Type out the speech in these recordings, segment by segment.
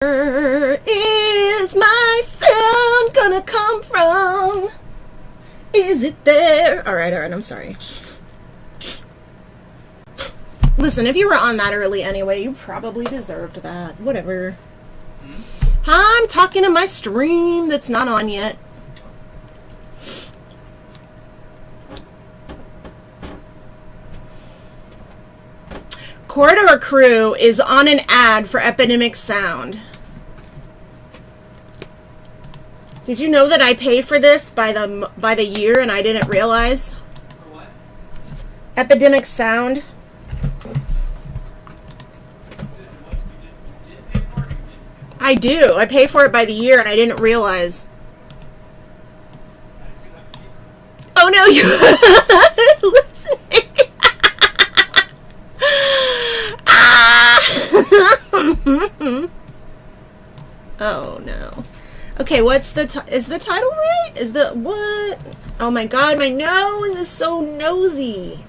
Where is my sound gonna come from? Is it there? Alright, I'm sorry. Listen, if you were on that early anyway, you probably deserved that. Whatever. I'm talking to my stream that's not on yet. Corridor Crew is on an ad for Epidemic Sound. Did you know that I pay for this by the year and I didn't realize? For what? Epidemic Sound. I do. I pay for it by the year and I didn't realize. Oh no, you listening. Oh no. Okay, what's the is the title right? Is the what? Oh my god, my nose is so nosy.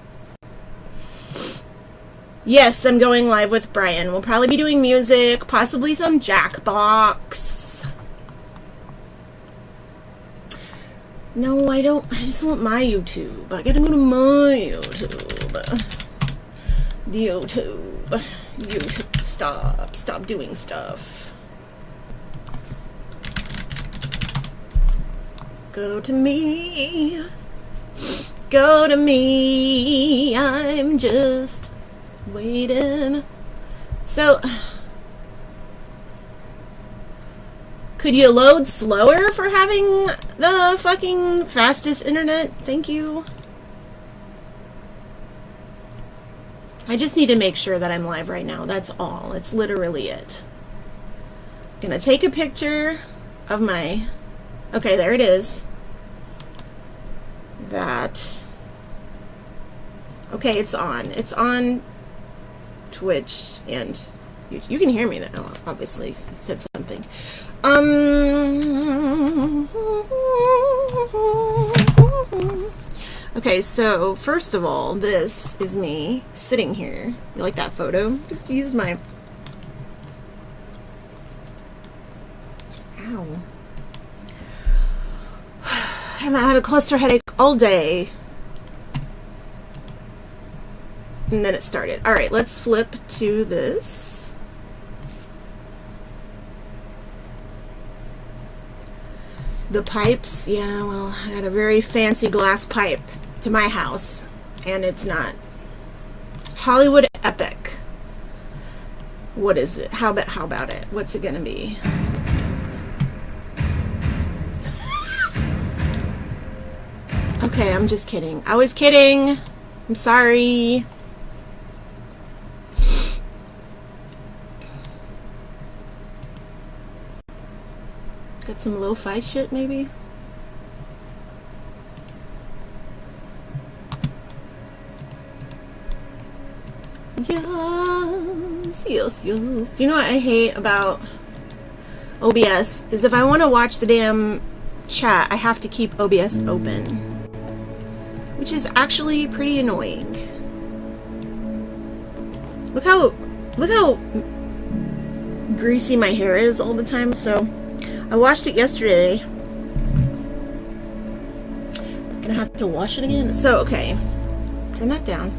Yes, I'm going live with Brian. We'll probably be doing music, possibly some Jackbox. No, I don't. I just want my YouTube. I gotta go to my YouTube. YouTube. Stop doing stuff. Go to me. Go to me. I'm just waiting. So, could you load slower for having the fucking fastest internet? Thank you. I just need to make sure that I'm live right now. That's all. It's literally it. Gonna take a picture of my... Okay, there it is. That... Okay, it's on. It's on Twitch and YouTube. You can hear me now, obviously. You said something. Okay, so first of all, this is me sitting here. You like that photo? Just use my... Ow. I haven't had a cluster headache all day. And then it started. All right, let's flip to this. The pipes, yeah, well, I got a very fancy glass pipe to my house, and it's not. Hollywood Epic. What is it? How about it? What's it gonna be? Okay, I'm just kidding. I was kidding. I'm sorry. Got some lo-fi shit, maybe? Yes. Do you know what I hate about OBS? Is if I want to watch the damn chat, I have to keep OBS open. Which is actually pretty annoying. Look how greasy my hair is all the time. So I washed it yesterday. Gonna have to wash it again. So okay, turn that down.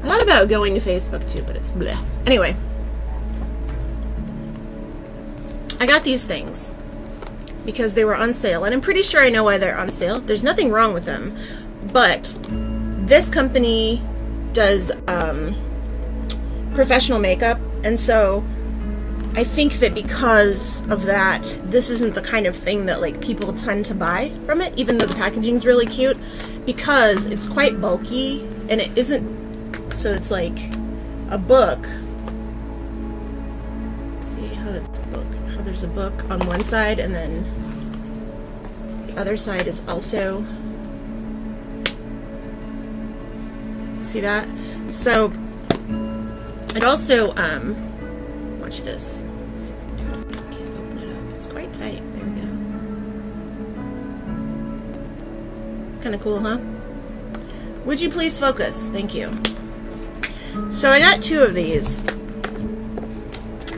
I thought about going to Facebook too, but it's bleh. Anyway, I got these things because they were on sale, and I'm pretty sure I know why they're on sale. There's nothing wrong with them, but this company does professional makeup, and so I think that because of that, this isn't the kind of thing that like people tend to buy from it, even though the packaging's really cute, because it's quite bulky, and it isn't, so it's like a book. See how that's a book, how there's a book on one side, and then the other side is also, see that? So it also, watch this. I can't open it up. It's quite tight. There we go. Kind of cool, huh? Would you please focus? Thank you. So I got two of these.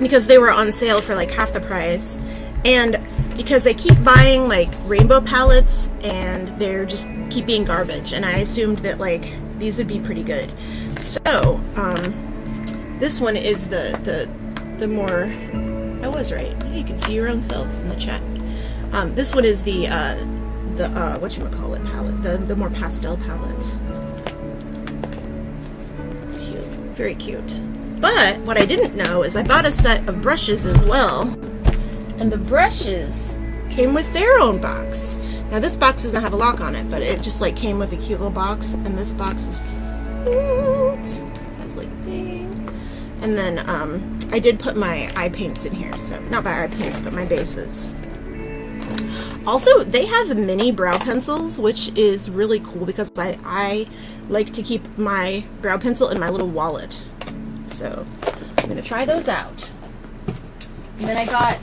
because they were on sale for like half the price, and because I keep buying like rainbow palettes and they're just keep being garbage, and I assumed that like these would be pretty good. So this one is the more, I was right. You can see your own selves in the chat. This one is the whatchamacallit palette, the more pastel palette. It's cute, very cute. But what I didn't know is I bought a set of brushes as well, and the brushes came with their own box. Now this box doesn't have a lock on it, but it just like came with a cute little box, and this box is cute. It has like a thing. And then I did put my eye paints in here, so not my eye paints, but my bases. Also, they have mini brow pencils, which is really cool because I like to keep my brow pencil in my little wallet. So I'm gonna try those out. And then I got,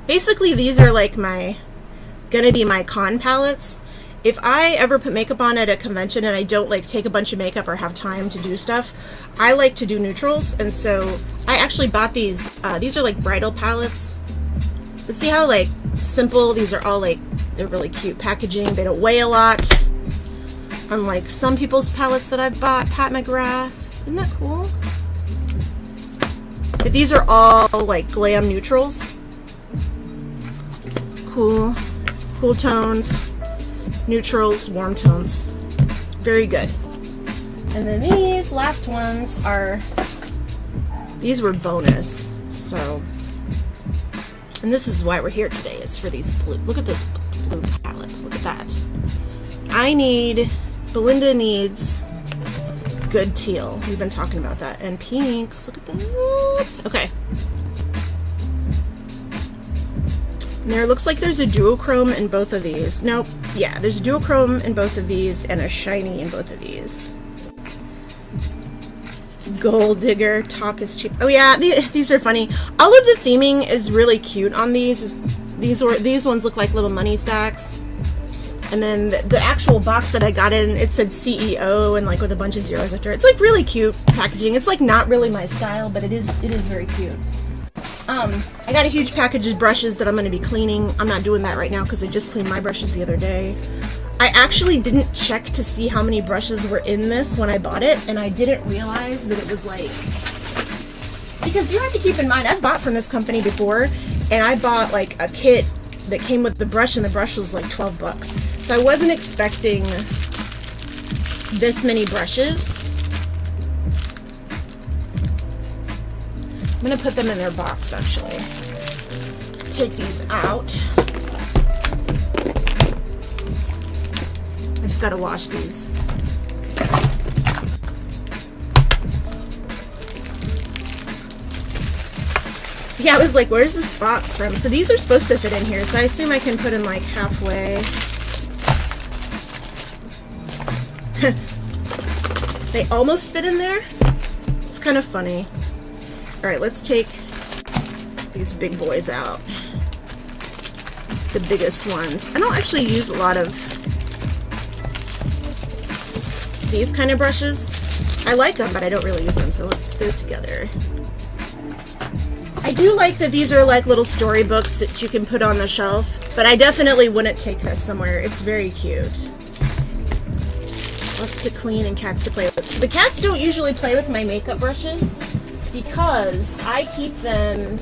basically these are like gonna be my con palettes. If I ever put makeup on at a convention and I don't like take a bunch of makeup or have time to do stuff, I like to do neutrals, and so I actually bought these. These are like bridal palettes. But see how like simple these are all, like they're really cute packaging. They don't weigh a lot. Unlike some people's palettes that I've bought, Pat McGrath. Isn't that cool? But these are all like glam neutrals. Cool tones, neutrals, warm tones. Very good. And then these last ones these were bonus. So, and this is why we're here today, is for these blue. Look at this blue palette. Look at that. Belinda needs good teal. We've been talking about that. And pinks. Look at that. Okay. And there looks like there's a duochrome in both of these. Nope. Yeah, there's a duochrome in both of these and a shiny in both of these. Gold Digger, talk is cheap. Oh yeah, these are funny. All of the theming is really cute on these. These ones look like little money stacks. And then the actual box that I got in, it said CEO and like with a bunch of zeros after it. It's like really cute packaging. It's like not really my style, but it is very cute. I got a huge package of brushes that I'm going to be cleaning. I'm not doing that right now because I just cleaned my brushes the other day. I actually didn't check to see how many brushes were in this when I bought it, and I didn't realize that it was like, because you have to keep in mind, I've bought from this company before, and I bought like a kit that came with the brush, and the brush was like 12 bucks. So I wasn't expecting this many brushes. I'm gonna put them in their box actually. Take these out. I just gotta wash these. Yeah, I was like, where's this box from? So these are supposed to fit in here, so I assume I can put them like halfway. They almost fit in there. It's kind of funny. All right, let's take these big boys out. The biggest ones. I don't actually use a lot of these kind of brushes. I like them, but I don't really use them, so let's put those together. I do like that these are like little storybooks that you can put on the shelf, but I definitely wouldn't take this somewhere. It's very cute. Lots to clean and cats to play with. So the cats don't usually play with my makeup brushes because I keep them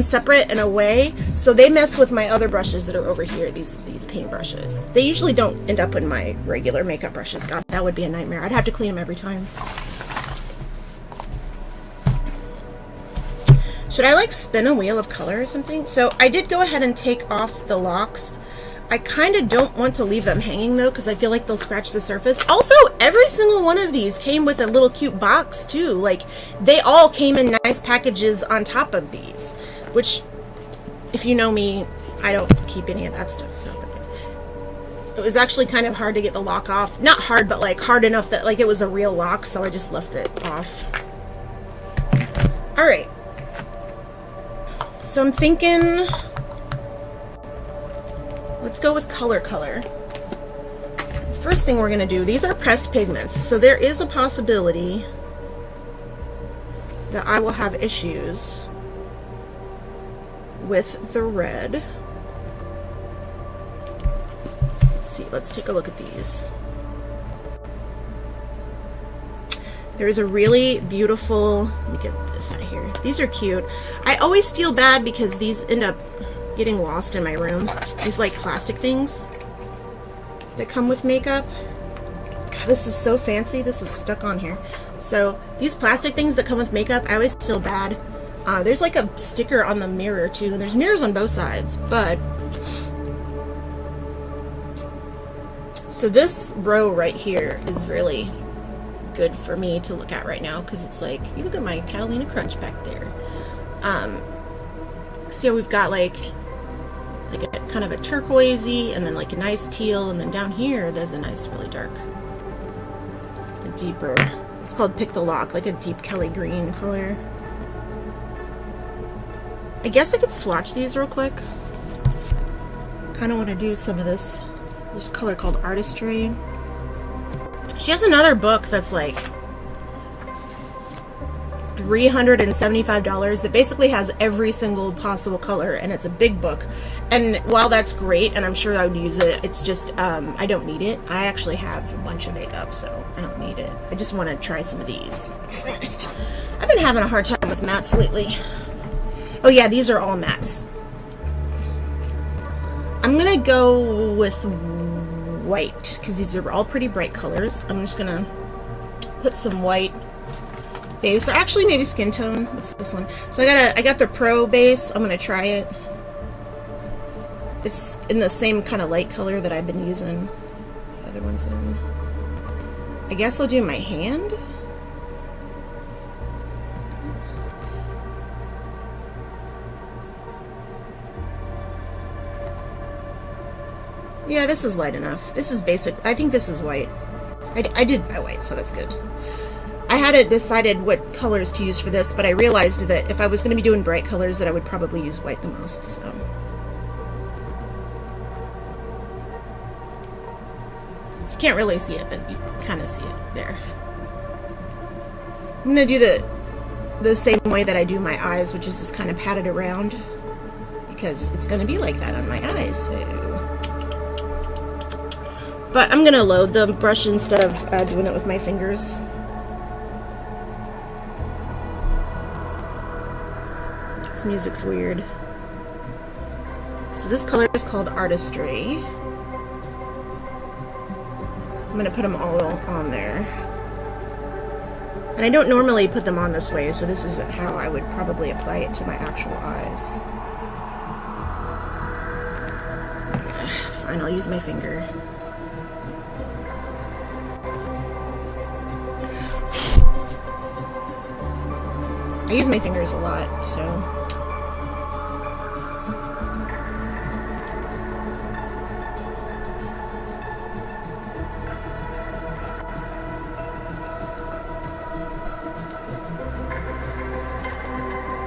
separate and away, so they mess with my other brushes that are over here, these paint brushes. They usually don't end up in my regular makeup brushes. God, that would be a nightmare. I'd have to clean them every time. Should I like spin a wheel of color or something? So I did go ahead and take off the locks. I kind of don't want to leave them hanging though, because I feel like they'll scratch the surface. Also, every single one of these came with a little cute box too. Like, they all came in nice packages on top of these, which, if you know me, I don't keep any of that stuff, so it was actually kind of hard to get the lock off. Not hard, but like hard enough that like it was a real lock, so I just left it off. All right. So I'm thinking, let's go with color. First thing we're gonna do, these are pressed pigments, so there is a possibility that I will have issues with the red. Let's see, let's take a look at these. There's a really beautiful, let me get this out of here. These are cute. I always feel bad because these end up getting lost in my room. These like plastic things that come with makeup. God, this is so fancy. This was stuck on here. So these plastic things that come with makeup, I always feel bad. There's like a sticker on the mirror too, and there's mirrors on both sides, but so this row right here is really good for me to look at right now because it's like, you look at my Catalina Crunch back there. See how we've got like a kind of a turquoisey and then like a nice teal, and then down here there's a nice really dark, a deeper, it's called Pick the Lock, like a deep Kelly green color. I guess I could swatch these real quick. Kind of want to do some of this color called Artistry. She has another book that's like $375 that basically has every single possible color, and it's a big book. And while that's great, and I'm sure I would use it, it's just, I don't need it. I actually have a bunch of makeup, so I don't need it. I just want to try some of these first. I've been having a hard time with mattes lately. Oh yeah, these are all mattes. I'm gonna go with white because these are all pretty bright colors. I'm just gonna put some white base, or actually maybe skin tone. What's this one? So I got the Pro base. I'm gonna try it. It's in the same kind of light color that I've been using the other ones in. I guess I'll do my hand. Yeah, this is light enough. This is basic. I think this is white. I did buy white, so that's good. I hadn't decided what colors to use for this, but I realized that if I was going to be doing bright colors, that I would probably use white the most, so. So you can't really see it, but you kind of see it there. I'm going to do the same way that I do my eyes, which is just kind of pat it around, because it's going to be like that on my eyes, so. But I'm gonna load the brush instead of doing it with my fingers. This music's weird. So this color is called Artistry. I'm gonna put them all on there. And I don't normally put them on this way, so this is how I would probably apply it to my actual eyes. Yeah, fine, I'll use my finger. I use my fingers a lot, so.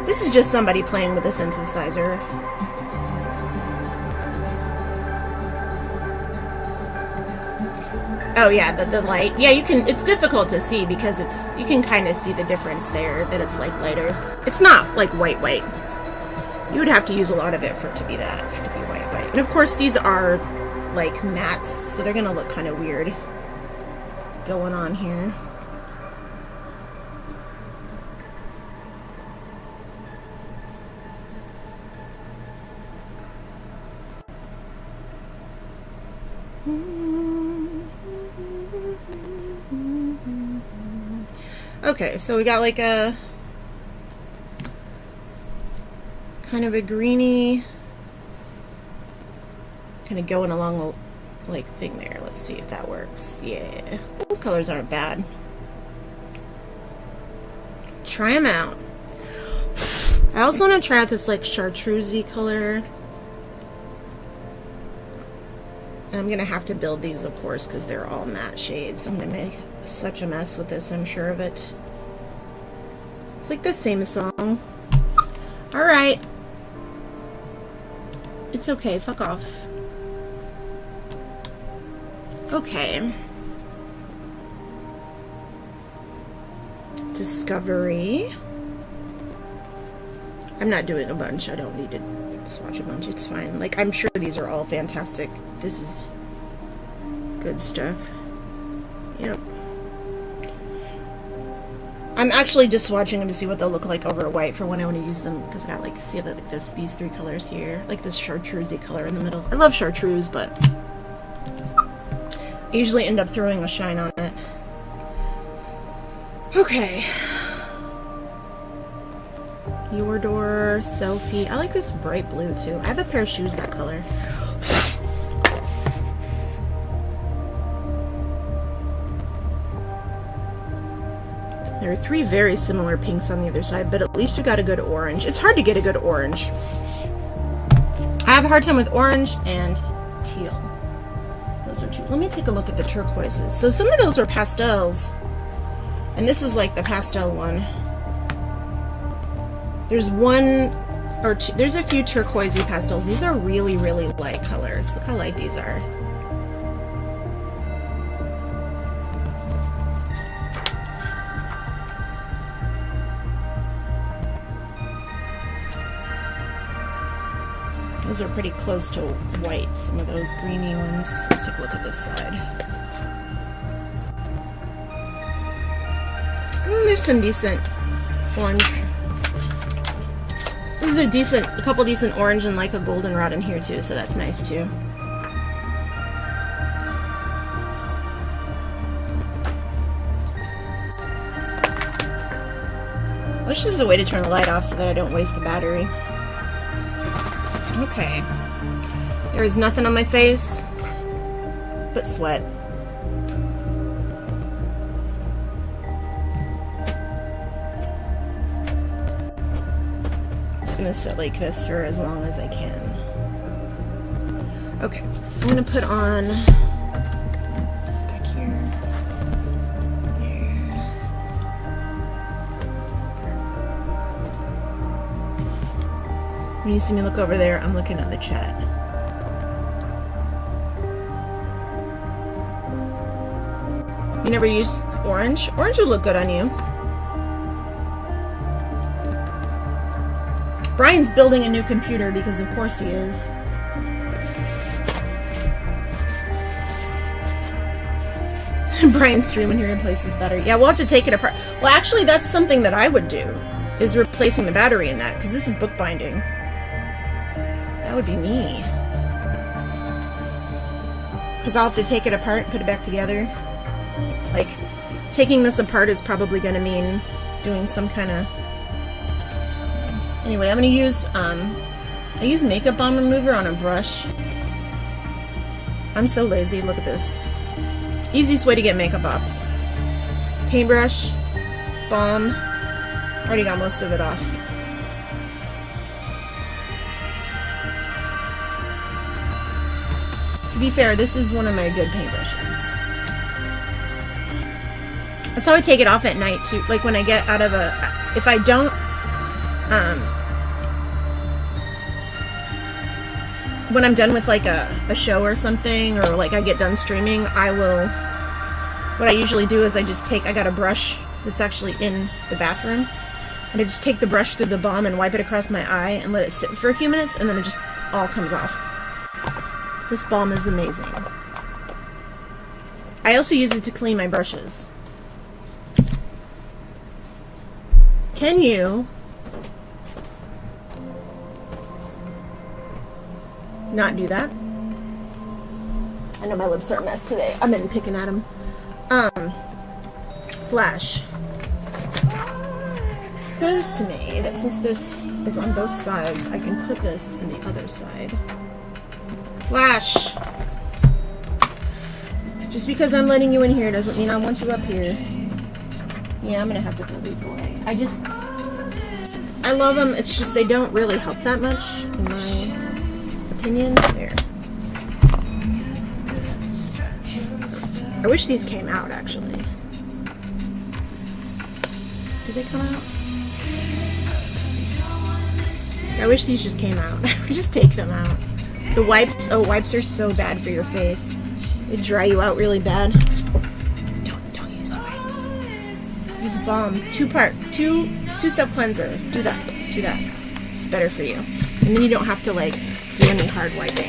This is just somebody playing with a synthesizer. Oh yeah, the light. Yeah, you can, it's difficult to see because you can kind of see the difference there, that it's like lighter. It's not like white. You would have to use a lot of it for it to be that, to be white. And of course these are like mattes, so they're gonna look kind of weird going on here. Okay, so we got like a kind of a greeny, kind of going along the like thing there. Let's see if that works. Yeah, those colors aren't bad. Try them out. I also want to try out this like chartreusey color. And I'm gonna have to build these, of course, because they're all matte shades. I'm gonna make such a mess with this, I'm sure of it. It's like the same song. Alright. It's okay, fuck off. Okay. Discovery. I'm not doing a bunch. I don't need to swatch a bunch. It's fine. Like, I'm sure these are all fantastic. This is good stuff. Yep. I'm actually just swatching them to see what they'll look like over white for when I want to use them, because I got, like, see like these three colors here, like this chartreusey color in the middle. I love chartreuse, but I usually end up throwing a shine on it. Okay. Your Door, Selfie. I like this bright blue too. I have a pair of shoes that color. There are three very similar pinks on the other side, but at least we got a good orange. It's hard to get a good orange. I have a hard time with orange and teal. Those are two. Let me take a look at the turquoises. So some of those are pastels, and this is like the pastel one. There's one or two, there's a few turquoisey pastels. These are really, really light colors. Look how light these are. Those are pretty close to white, some of those greeny ones. Let's take a look at this side. There's some decent orange. This is a couple decent orange and like a goldenrod in here too, so that's nice too. I wish there's a way to turn the light off so that I don't waste the battery. Okay. There is nothing on my face but sweat. Gonna sit like this for as long as I can. Okay, I'm gonna put on this back here. There. When you see me look over there, I'm looking at the chat. You never used orange? Orange would look good on you. Brian's building a new computer because of course he is. Brian's streaming here replaces battery. Yeah, we'll have to take it apart. Well, actually, that's something that I would do, is replacing the battery in that, because this is bookbinding. That would be me. Because I'll have to take it apart and put it back together. Like, taking this apart is probably going to mean doing some kind of... Anyway, I'm going to use, I use Makeup Balm Remover on a brush. I'm so lazy, look at this. Easiest way to get makeup off. Paintbrush, balm, already got most of it off. To be fair, this is one of my good paintbrushes. That's how I take it off at night too, like when I get out of a, if I don't, when I'm done with like a show or something, or like I get done streaming, I will, what I usually do is I got a brush that's actually in the bathroom, and I just take the brush through the balm and wipe it across my eye and let it sit for a few minutes, and then it just all comes off. This balm is amazing. I also use it to clean my brushes. Can you not do that? I know my lips are a mess today. I've been picking at them. Flash. Occurs to me that since this is on both sides, I can put this in the other side. Flash! Just because I'm letting you in here doesn't mean I want you up here. Yeah, I'm gonna have to throw these away. I love them, it's just they don't really help that much, in my opinion. There. I wish these came out, actually. Did they come out? I wish these just came out. I would just take them out. The wipes, oh, wipes are so bad for your face. They dry you out really bad. Don't use wipes. Use balm. Two-step cleanser. Do that. It's better for you. And then you don't have to like do any hard wiping.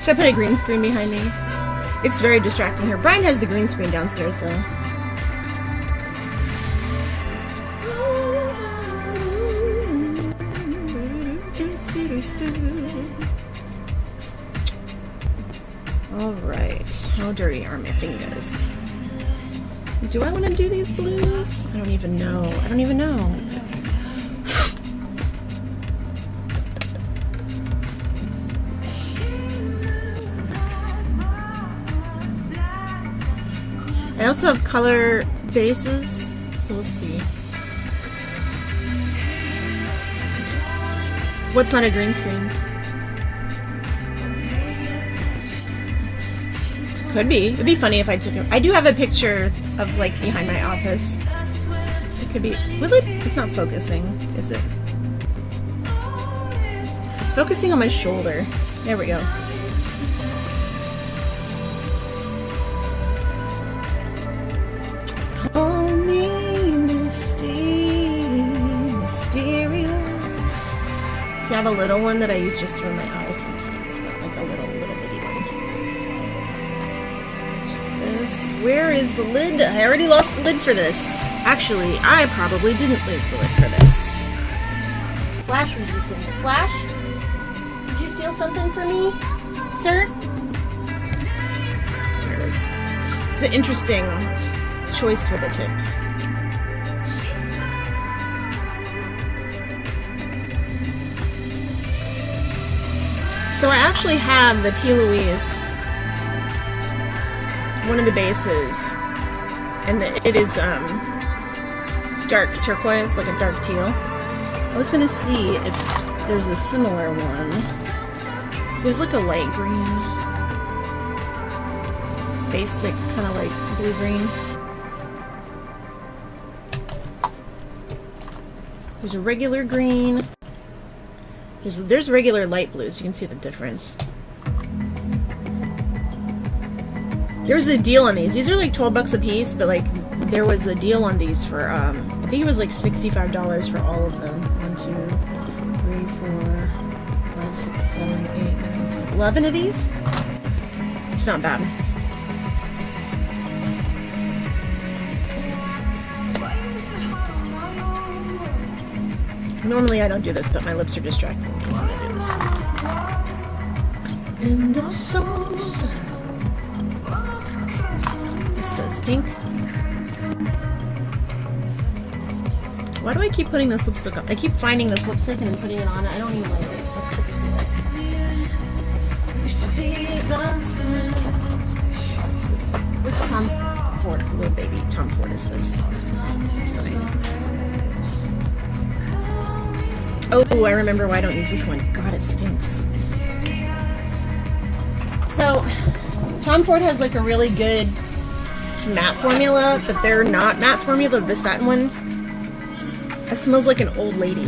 Should I put a green screen behind me? It's very distracting here. Brian has the green screen downstairs though. Alright, how dirty are my fingers? Do I want to do these blues? I don't even know. I don't even know. I also have color bases, so we'll see. What's on a green screen? Could be. It'd be funny if I took it. I do have a picture of like behind my office. It could be. Will it? It's not focusing, is it? It's focusing on my shoulder. There we go. Call me mysterious. See, I have a little one that I use just for my eyes sometimes. It's got like a little bitty one. Where is the lid? I already lost the lid for this. Actually, I probably didn't lose the lid for this. Flash resistant. Flash? Did you steal something from me, sir? There it is. It's an interesting choice for the tip. So I actually have the P. Louise, one of the bases, and it is dark turquoise, like a dark teal. I was gonna see if there's a similar one. So there's like a light green, basic kind of like blue green. There's a regular green. There's regular light blue, so you can see the difference. There's a deal on these. These are like 12 bucks a piece, but like there was a deal on these for I think it was like $65 for all of them. 1, 2, 3, 4, 5, 6, 7, 8, 9, 10, 11 of these. It's not bad. Normally I don't do this, but my lips are distracting me, so I'm gonna do this. In the souls. What's this? Pink? Why do I keep putting this lipstick on? I keep finding this lipstick and putting it on. I don't even like it. Let's put this in. What's this? Which Tom Ford? Little baby Tom Ford is this? It's fine. Oh, I remember why I don't use this one. God, it stinks. So, Tom Ford has like a really good matte formula, but they're not matte formula. The satin one, it smells like an old lady.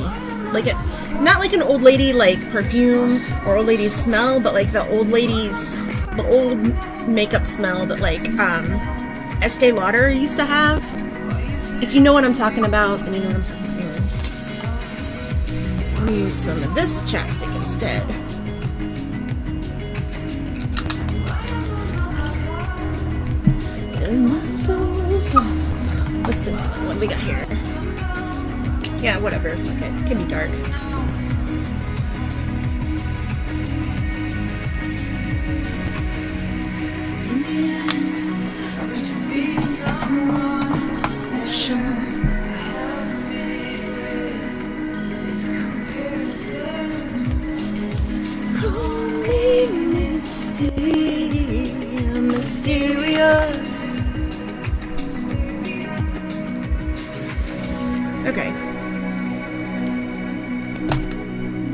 Like it, not like an old lady like perfume or old lady smell, but like the old makeup smell that like Estee Lauder used to have. If you know what I'm talking about, then you know what I'm talking about. I'm gonna use some of this chapstick instead. What's this one? What do we got here? Yeah, whatever. Fuck it. It can be dark. In the end, it should be someone special. Mysterious. Okay.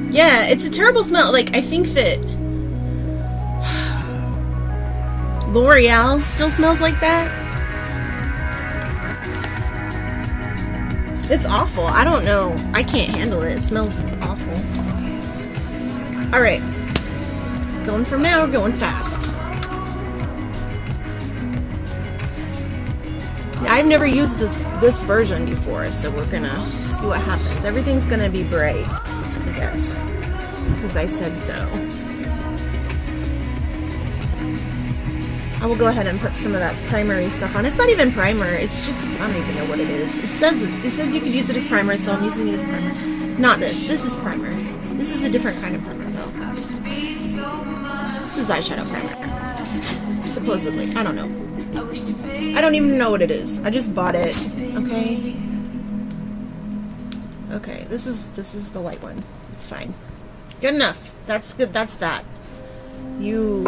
Yeah, it's a terrible smell. Like, I think that L'Oreal still smells like that. It's awful. I don't know. I can't handle it. It smells awful. Alright. Going from now, going fast. I've never used this version before, so we're gonna see what happens. Everything's gonna be bright, I guess, because I said so. I will go ahead and put some of that primary stuff on. It's not even primer, it's just, I don't even know what it is. It says you could use it as primer, so I'm using it as primer. Not this. This is primer. This is a different kind of primer, though. This is eyeshadow primer. Supposedly. I don't know. I don't even know what it is. I just bought it. Okay. Okay, this is the white one. It's fine. Good enough. That's good. That's that. You.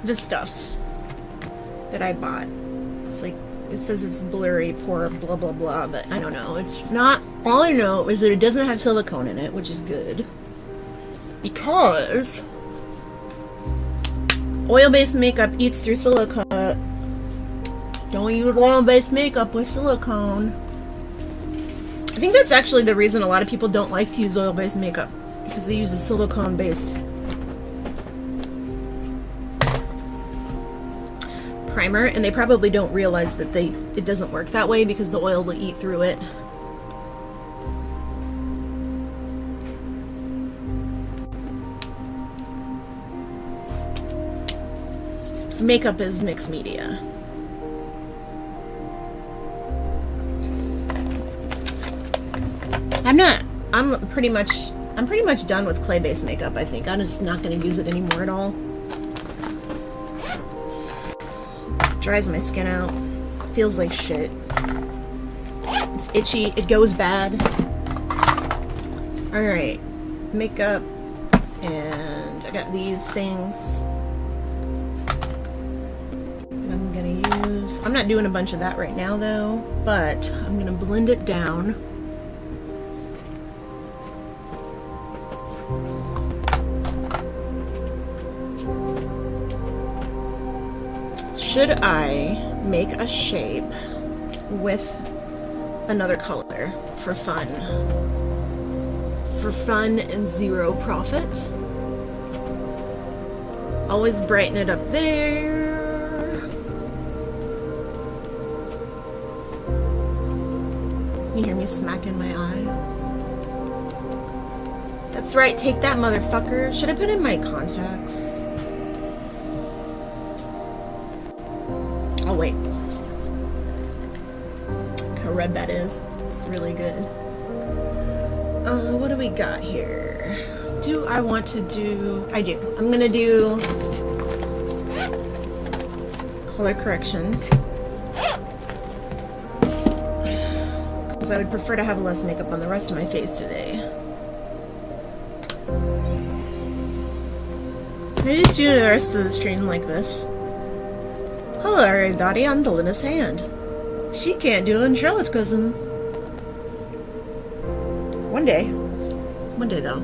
This stuff that I bought. It's like, it says it's blurry, poor, blah, blah, blah, but I don't know. It's not, all I know is that it doesn't have silicone in it, which is good. Because oil-based makeup eats through silicone. Don't use oil-based makeup with silicone. I think that's actually the reason a lot of people don't like to use oil-based makeup, because they use a silicone-based primer, and they probably don't realize that it doesn't work that way because the oil will eat through it. Makeup is mixed media. I'm pretty much done with clay-based makeup, I think. I'm just not going to use it anymore at all. Dries my skin out. Feels like shit. It's itchy. It goes bad. Alright. Makeup. And I got these things that I'm gonna use. I'm not doing a bunch of that right now though, but I'm gonna blend it down. Should I make a shape with another color for fun? For fun and zero profit? Always brighten it up there. You hear me smacking my eye? That's right, take that, motherfucker. Should I put in my contacts? Oh wait. How red that is. It's really good. What do we got here? Do I want to do... I do. I'm gonna do color correction. Because I would prefer to have less makeup on the rest of my face today. Can I just do the rest of the stream like this? Hello everybody, I'm Belinda's hand. She can't do ventriloquism. One day. One day though.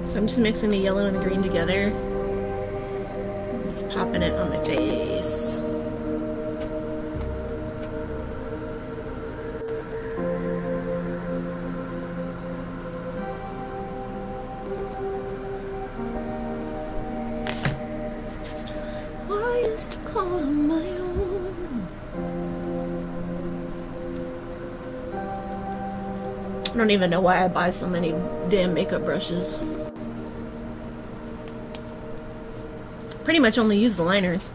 So I'm just mixing the yellow and the green together. I'm just popping it on my face. I don't even know why I buy so many damn makeup brushes. Pretty much only use the liners.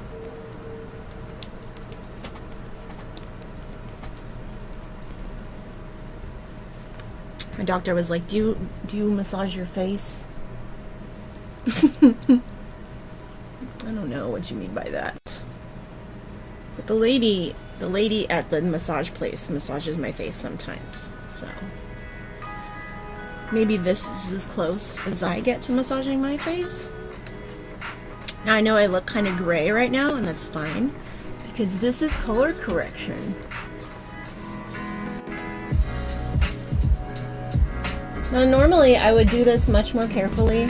My doctor was like, do you massage your face? I don't know what you mean by that. But the lady at the massage place massages my face sometimes, so maybe this is as close as I get to massaging my face. Now I know I look kind of gray right now, and that's fine because this is color correction. Now normally I would do this much more carefully,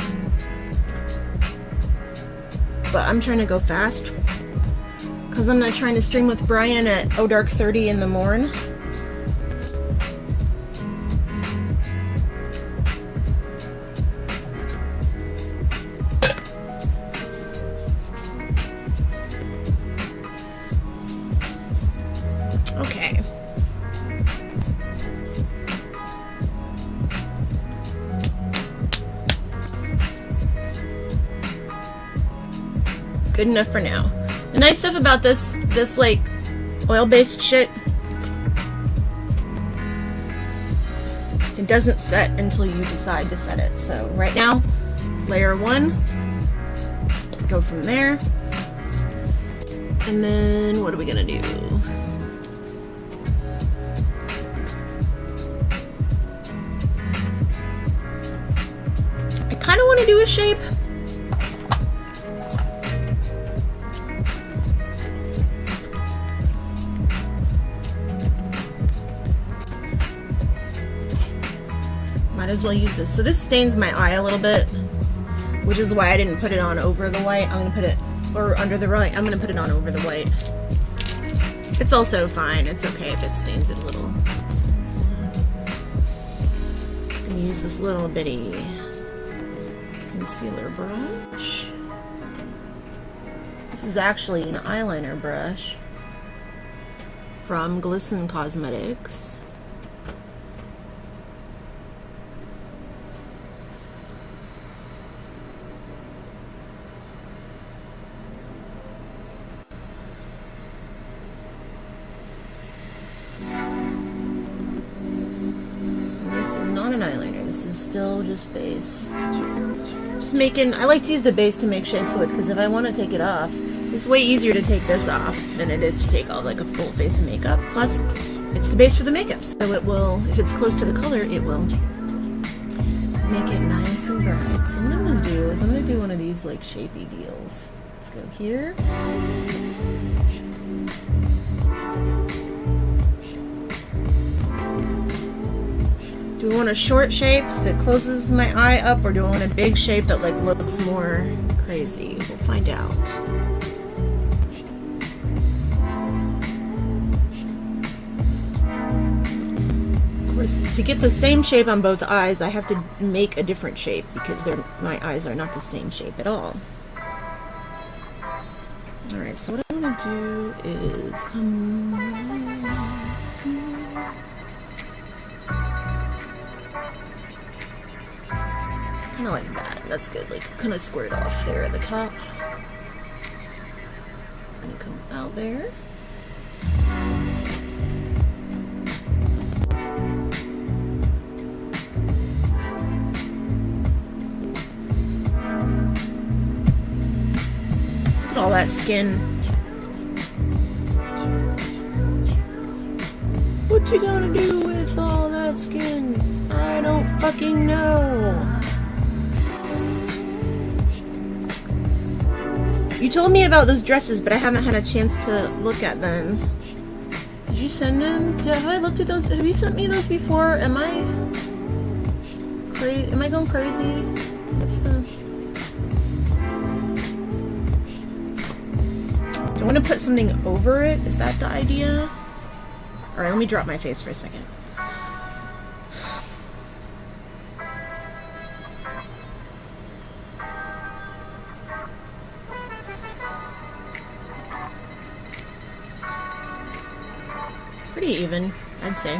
but I'm trying to go fast because I'm not trying to string with Brian at dark 30 in the morn. Okay. Good enough for now. The nice stuff about this like oil-based shit, it doesn't set until you decide to set it. So right now, layer 1, go from there, and then what are we gonna do? I kind of want to do a shape. Might as well use this. So this stains my eye a little bit, which is why I didn't put it on over the white. I'm gonna put it, or under the white. I'm gonna put it on over the white. It's also fine. It's okay if it stains it a little. So I'm gonna use this little bitty concealer brush. This is actually an eyeliner brush from Glisten Cosmetics. An eyeliner. This is still just base. Just making, I like to use the base to make shapes with, because if I want to take it off, it's way easier to take this off than it is to take all like a full face of makeup. Plus, it's the base for the makeup, so it will, if it's close to the color, it will make it nice and bright. So what I'm going to do is I'm going to do one of these like shapey deals. Let's go here. Do we want a short shape that closes my eye up, or do I want a big shape that like looks more crazy? We'll find out. Of course, to get the same shape on both eyes, I have to make a different shape because my eyes are not the same shape at all. Alright, so what I'm going to do is come kind of like that. That's good. Like kind of squared off there at the top. It's gonna come out there. Look at all that skin. What you gonna do with all that skin? I don't fucking know. You told me about those dresses, but I haven't had a chance to look at them. Did you send them? Have I looked at those? Have you sent me those before? Am I going crazy? What's the... Do I want to put something over it? Is that the idea? Alright, let me drop my face for a second. Pretty even, I'd say.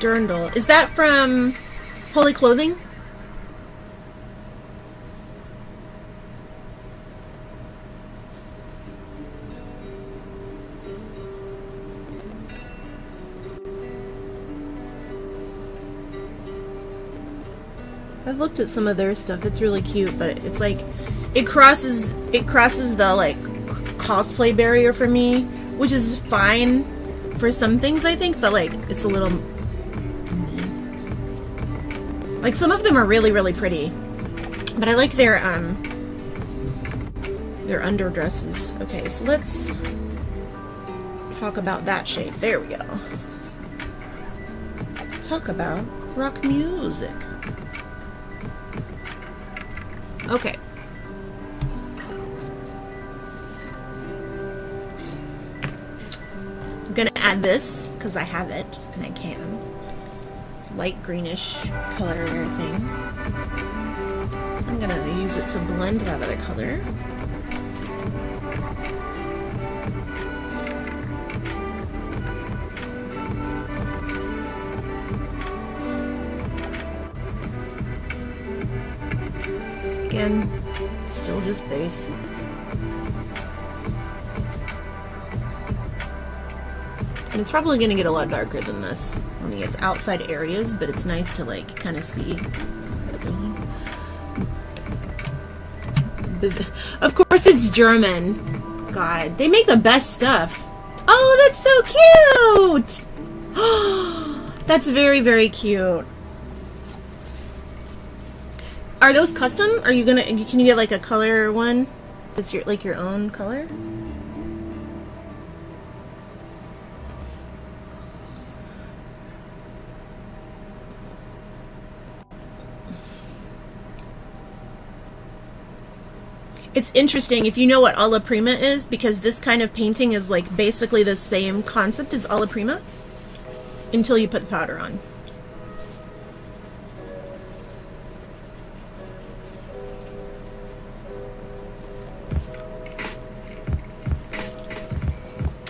Durandal. Is that from Holy Clothing? I've looked at some of their stuff. It's really cute, but it's like it crosses the like cosplay barrier for me, which is fine for some things I think, but like it's a little like some of them are really, really pretty, but I like their underdresses. Okay, so let's talk about that shape. There we go. talk about rock music. Okay. I'm gonna add this because I have it and I can. It's light greenish color thing. I'm gonna use it to blend that other color. Again, still just base. And it's probably going to get a lot darker than this on the outside areas, but it's nice to like kind of see what's going on. Of course it's German. God, they make the best stuff. Oh, that's so cute! That's very, very cute. Are those custom? Are you gonna, can you get like a color one that's your, like your own color? It's interesting if you know what alla prima is, because this kind of painting is like basically the same concept as alla prima until you put the powder on.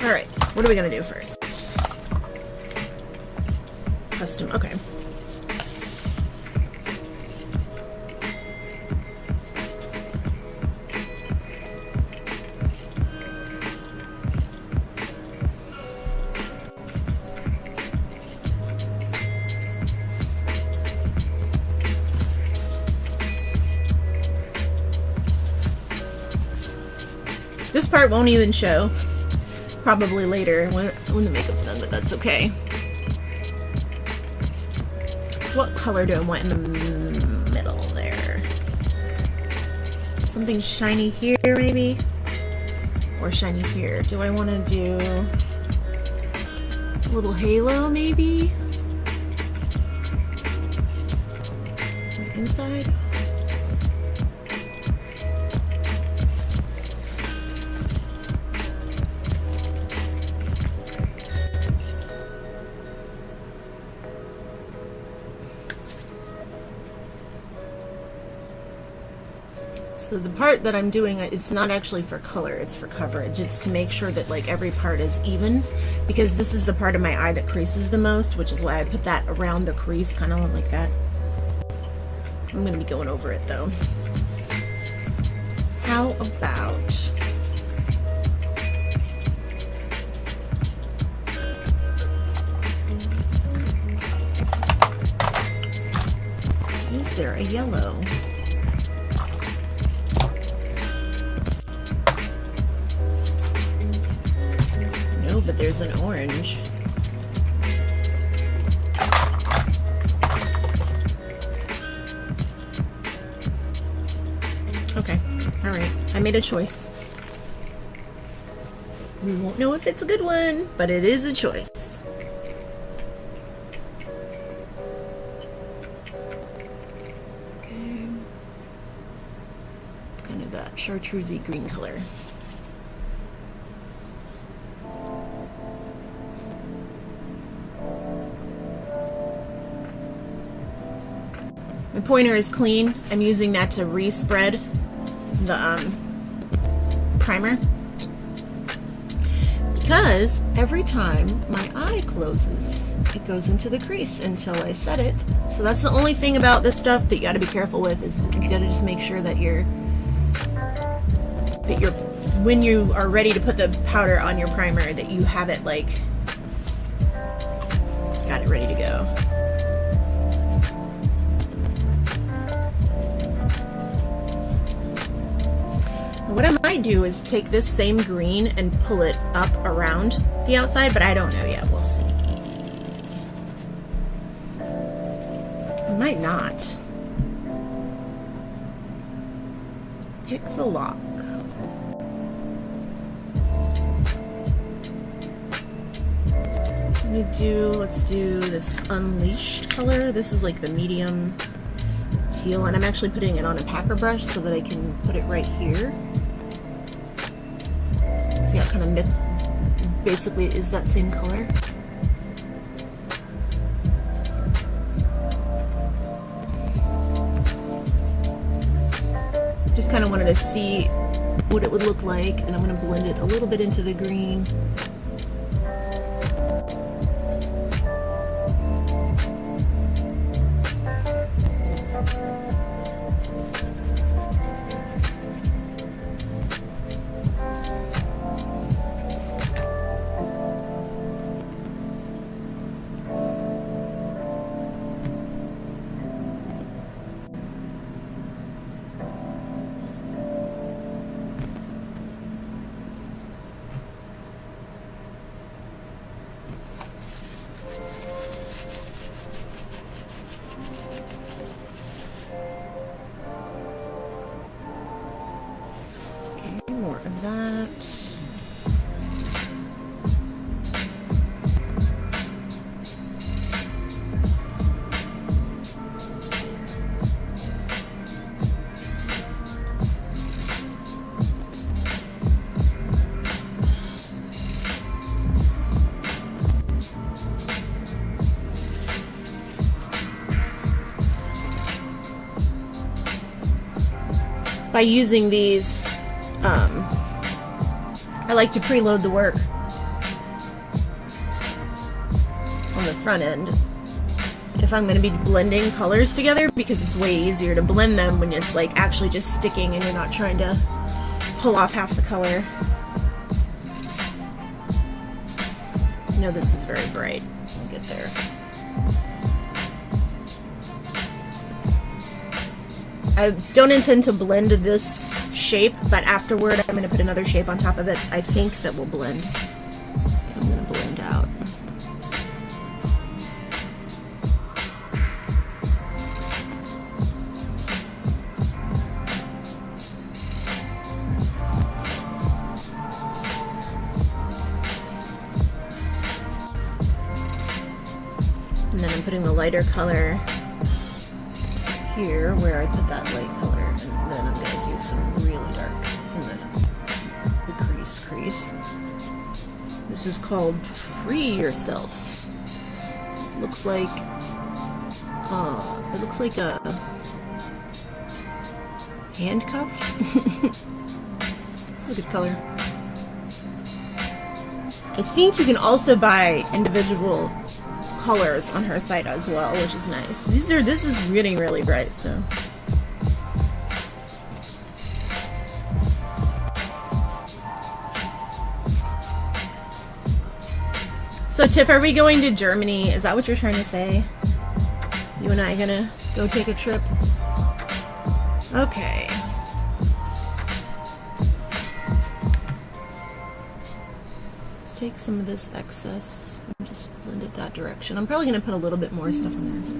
All right, what are we gonna do first? Custom, okay. This part won't even show. Probably later when the makeup's done, but that's okay. What color do I want in the middle there? Something shiny here, maybe? Or shiny here. Do I want to do a little halo, maybe? Inside? So the part that I'm doing, it's not actually for color, it's for coverage. It's to make sure that like every part is even, because this is the part of my eye that creases the most, which is why I put that around the crease, kind of like that. I'm going to be going over it though. How about... Is there a yellow? But there's an orange. Okay, all right, I made a choice. We won't know if it's a good one, but it is a choice. Okay. It's kind of that chartreusey green color. My pointer is clean. I'm using that to re-spread the primer, because every time my eye closes, it goes into the crease until I set it. So that's the only thing about this stuff that you got to be careful with, is you got to just make sure that when you are ready to put the powder on your primer, that you have it like got it ready to go. What I might do is take this same green and pull it up around the outside, but I don't know yet. We'll see. I might not. Pick the lock. let's do this Unleashed color. This is like the medium teal, and I'm actually putting it on a packer brush so that I can put it right here. See how it kind of basically is that same color. Just kind of wanted to see what it would look like, and I'm going to blend it a little bit into the green. More of that. By using these, I like to preload the work on the front end if I'm going to be blending colors together, because it's way easier to blend them when it's like actually just sticking and you're not trying to pull off half the color. I know this is very bright. I'll get there. I don't intend to blend this shape, but afterward I'm going to put another shape on top of it. I think that will blend. That I'm going to blend out. And then I'm putting the lighter color here where I put that light color, and then I'm going to do some really dark in the crease. This is called Free Yourself. It looks like a handcuff. This is a good color. I think you can also buy individual colors on her site as well, which is nice. This is getting really bright, so. So Tiff, are we going to Germany? Is that what you're trying to say? You and I gonna go take a trip? Okay. Let's take some of this excess and just blend it that direction. I'm probably gonna put a little bit more stuff on there. So.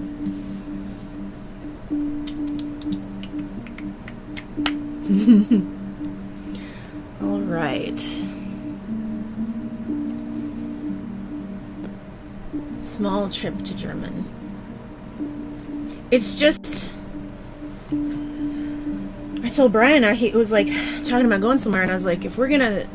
All right. Small trip to German. It's just, I told Brian, he was like talking about going somewhere, and I was like, if we're gonna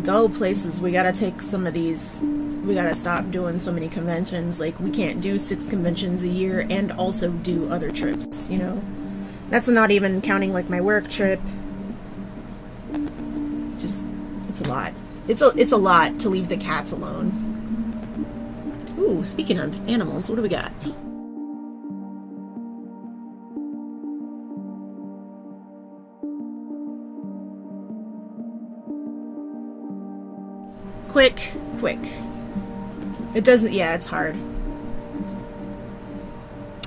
go places, we gotta take some of these, we gotta stop doing so many conventions. Like, we can't do 6 conventions a year and also do other trips, you know? That's not even counting like my work trip. Just, it's a lot. It's a lot to leave the cats alone. Ooh, speaking of animals, what do we got? Quick. It doesn't, yeah, it's hard.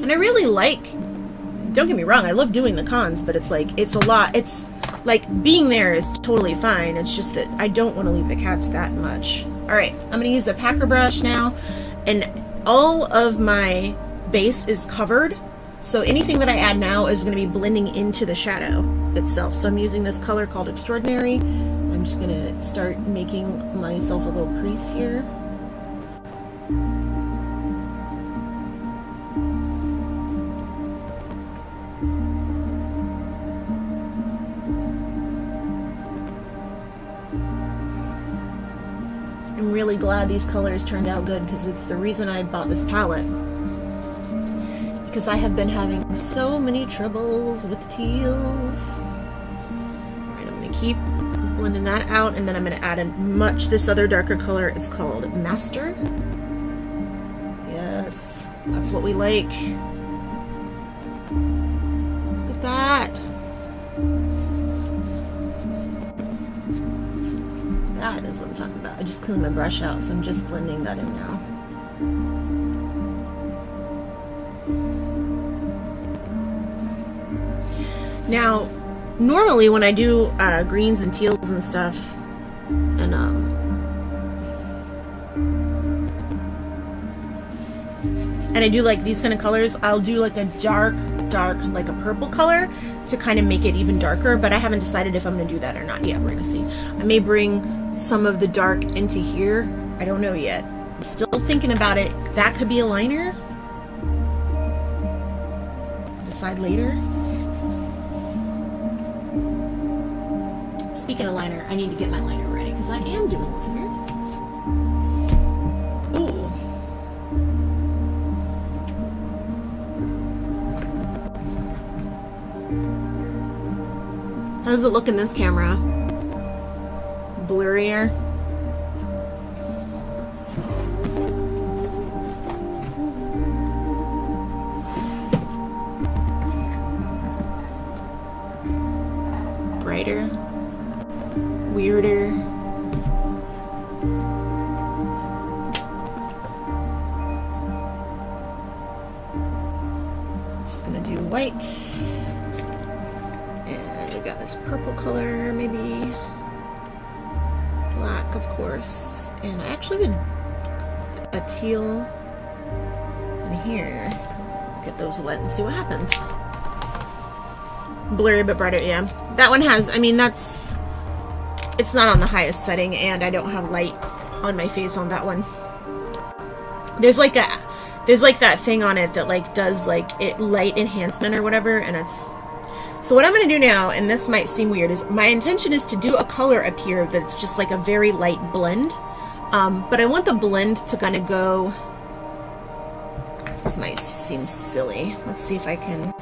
And I really like, don't get me wrong, I love doing the cons, but it's like, it's a lot. It's like, being there is totally fine. It's just that I don't want to leave the cats that much. All right, I'm going to use a packer brush now, and all of my base is covered. So anything that I add now is going to be blending into the shadow itself. So I'm using this color called Extraordinary. I'm just going to start making myself a little crease here. I'm really glad these colors turned out good because it's the reason I bought this palette. Because I have been having so many troubles with teals. Alright, I'm going to keep blending that out, and then I'm going to add in this other darker color. It's called Master. Yes, that's what we like. Look at that. That is what I'm talking about. I just cleaned my brush out, so I'm just blending that in now. Now, normally when I do greens and teals and stuff, and I do like these kind of colors, I'll do like a dark, like a purple color to kind of make it even darker, but I haven't decided if I'm going to do that or not yet. We're going to see. I may bring some of the dark into here. I don't know yet. I'm still thinking about it. That could be a liner. Decide later. Speaking of liner, I need to get my liner ready because I am doing liner. Ooh. How does it look in this camera? Blurrier? Brighter? Weirder? Just gonna do white. And we got this purple color, maybe black, of course. And I actually would a teal in here. Get those wet and see what happens. Blurry but brighter, yeah. That one has, I mean, it's not on the highest setting, and I don't have light on my face on that one. There's like that thing on it that like does like light enhancement or whatever, and it's. So what I'm gonna do now, and this might seem weird, is my intention is to do a color up here that's just like a very light blend, but I want the blend to kind of go. This might seem silly. Let's see if I can.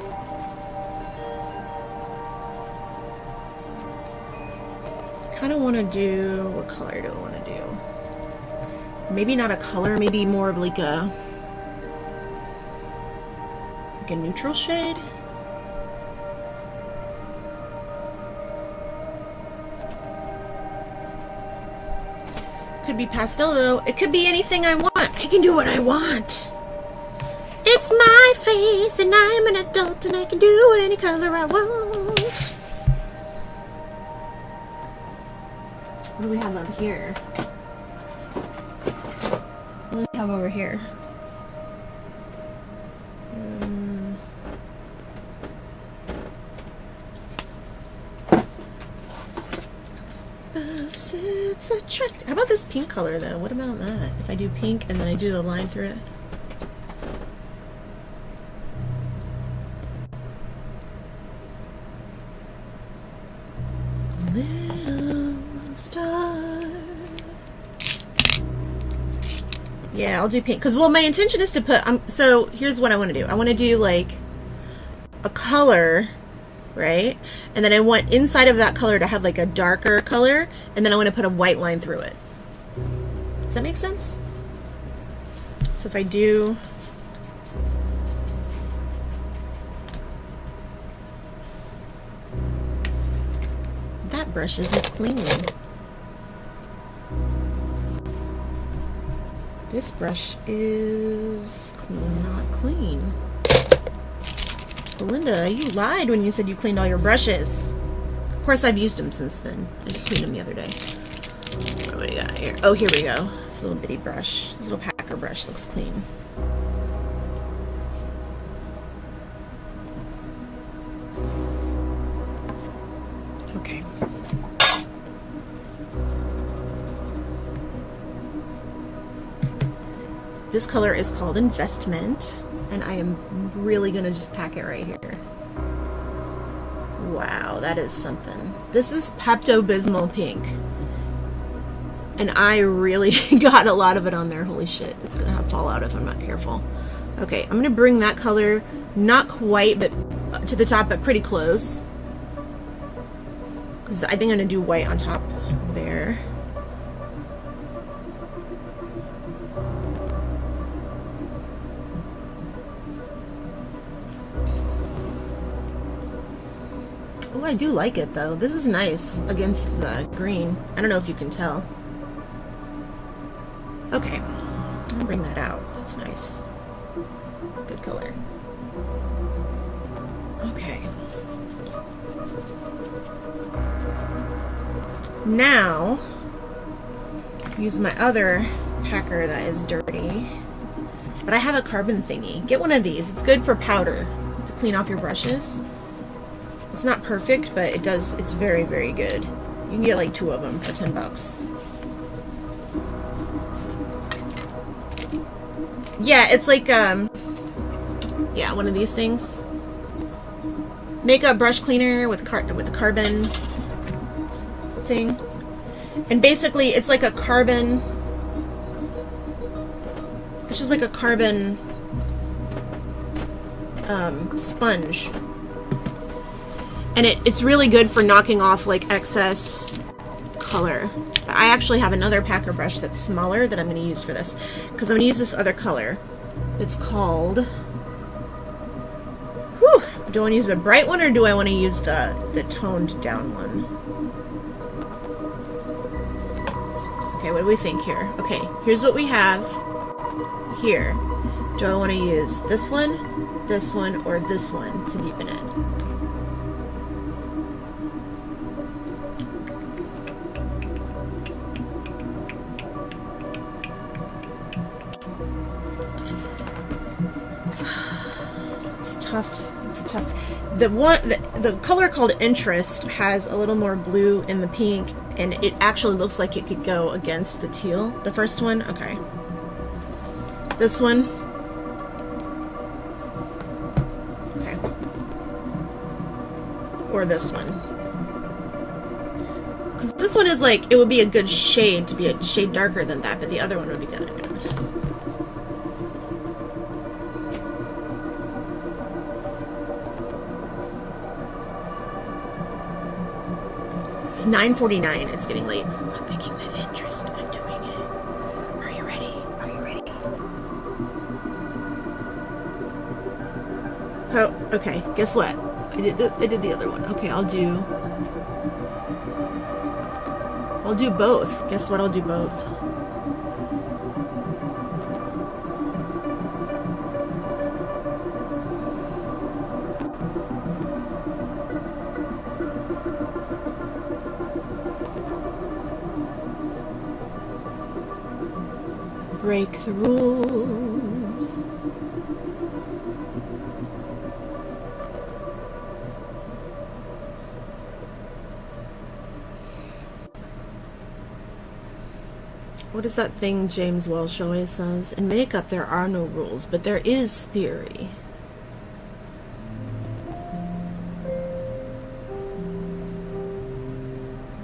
Kind of want to do, what color do I want to do? Maybe not a color, maybe more of like a neutral shade. Could be pastel though. It could be anything I want. I can do what I want. It's my face and I'm an adult and I can do any color I want. What do we have up here? What do we have over here? It's attractive. How about this pink color though? What about that? If I do pink and then I do the line through it. Little star. Yeah, I'll do pink. Because, well, my intention is to put... so, here's what I want to do. I want to do, like, a color, right? And then I want inside of that color to have, like, a darker color. And then I want to put a white line through it. Does that make sense? So if I do... That brush isn't clean. This brush is not clean. Belinda, you lied when you said you cleaned all your brushes. Of course, I've used them since then. I just cleaned them the other day. What do we got here? Oh, here we go. This little bitty brush. This little packer brush looks clean. Okay. This color is called Investment, and I am really gonna just pack it right here. Wow, that is something. This is Pepto-Bismol pink. And I really got a lot of it on there. Holy shit, it's gonna have fallout if I'm not careful. Okay, I'm gonna bring that color, not quite, but to the top, but pretty close. Because I think I'm gonna do white on top there. Oh, I do like it though. This is nice against the green. I don't know if you can tell. Okay, I'll bring that out. That's nice. Good color. Okay. Now, use my other packer that is dirty. But I have a carbon thingy. Get one of these. It's good for powder to clean off your brushes. It's not perfect, but it does. It's very, very good. You can get like 2 of them for 10 bucks. Yeah, it's like, yeah, one of these things. Makeup brush cleaner with the carbon thing. And basically, it's like a carbon... It's just like a carbon sponge. And it's really good for knocking off like excess color. But I actually have another packer brush that's smaller that I'm going to use for this, because I'm going to use this other color. It's called... Whew! Do I want to use a bright one, or do I want to use the toned down one? Okay, what do we think here? Okay, here's what we have here. Do I want to use this one, or this one to deepen it? It's tough. The color called Interest has a little more blue in the pink, and it actually looks like it could go against the teal. The first one, okay. This one, okay, or this one. Because this one is like, it would be a good shade to be a shade darker than that, but the other one would be good. It's 9:49. It's getting late. I'm making the Interest. I'm doing it. Are you ready? Are you ready? Oh, okay. Guess what? I did the other one. Okay, I'll do both. Guess what? I'll do both. Break the rules. What is that thing James Welsh always says? In makeup, there are no rules, but there is theory.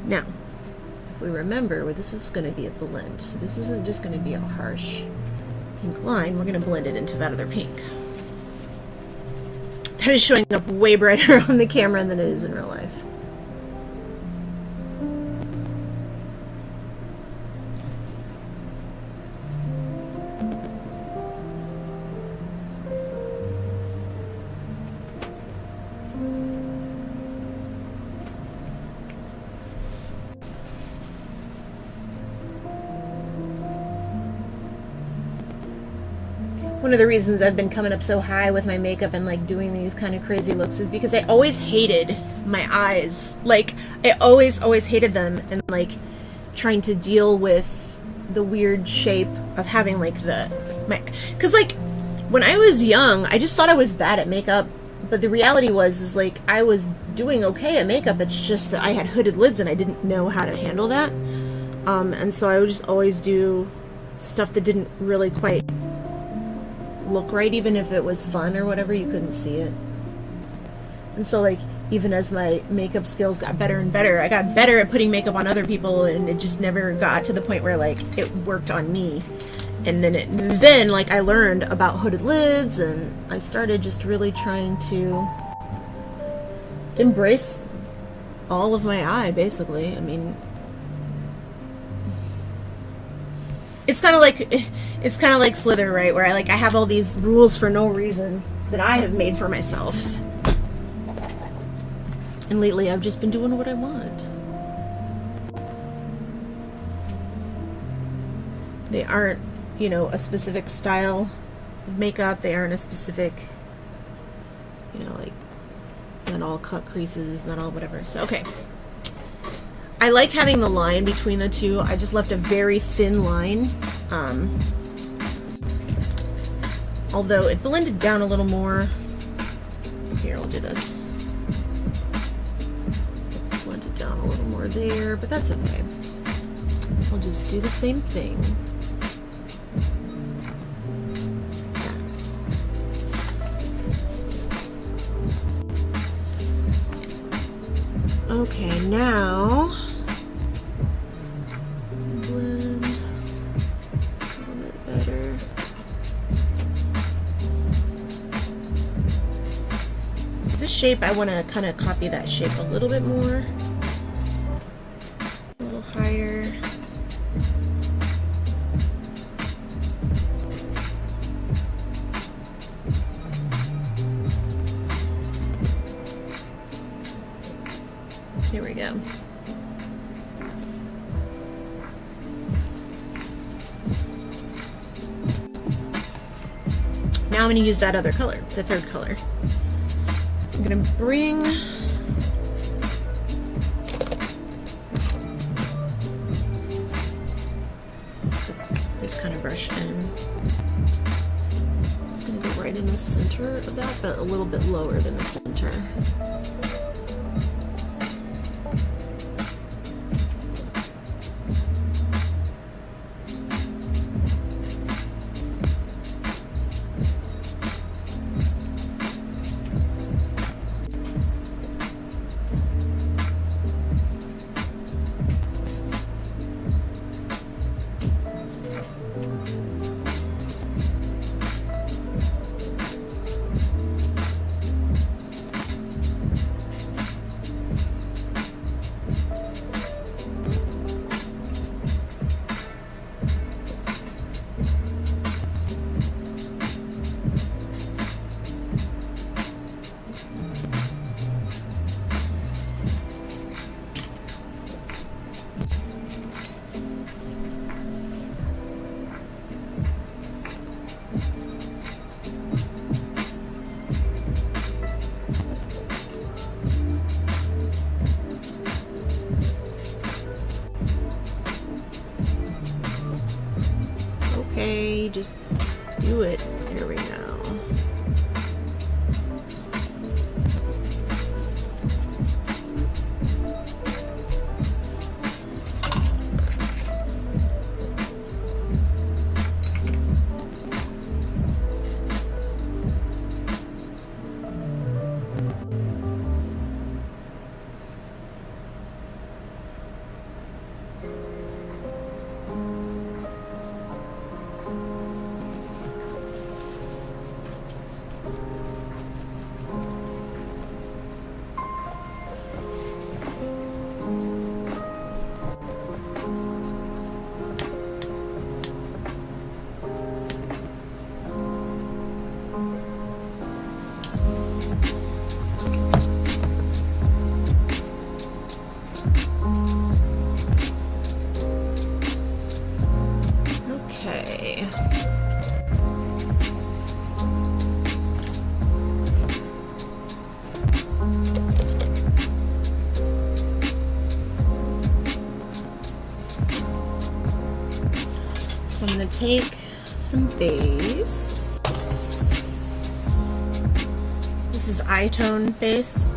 Now, if we remember, well, this is going to be a blend, so this isn't just going to be a harsh pink line. We're going to blend it into that other pink. That is showing up way brighter on the camera than it is in real life. One of the reasons I've been coming up so high with my makeup and like doing these kind of crazy looks is because I always hated my eyes. Like, I always hated them, and like trying to deal with the weird shape of having like because like when I was young, I just thought I was bad at makeup, but the reality is like I was doing okay at makeup. It's just that I had hooded lids and I didn't know how to handle that. And so I would just always do stuff that didn't really quite look right. Even if it was fun or whatever, you couldn't see it. And so, like, even as my makeup skills got better and better, I got better at putting makeup on other people, and it just never got to the point where, like, it worked on me. And then like, I learned about hooded lids, and I started just really trying to embrace all of my eye, basically. I mean, it's kind of like Slither, right? Where I have all these rules for no reason that I have made for myself. And lately I've just been doing what I want. They aren't, you know, a specific style of makeup. They aren't a specific, you know, like, not all cut creases, not all whatever. So, okay. I like having the line between the two. I just left a very thin line. Although it blended down a little more. Here, I'll do this. Blended down a little more there, but that's okay. I'll just do the same thing. Okay, now blend a little bit better. So this shape, I want to kind of copy that shape a little bit more, a little higher. Here we go. Now I'm going to use that other color, the third color. I'm going to bring this kind of brush in. It's going to go right in the center of that, but a little bit lower than the center. Okay, just do it. There we go. So I'm going to take some base. This is eye tone base.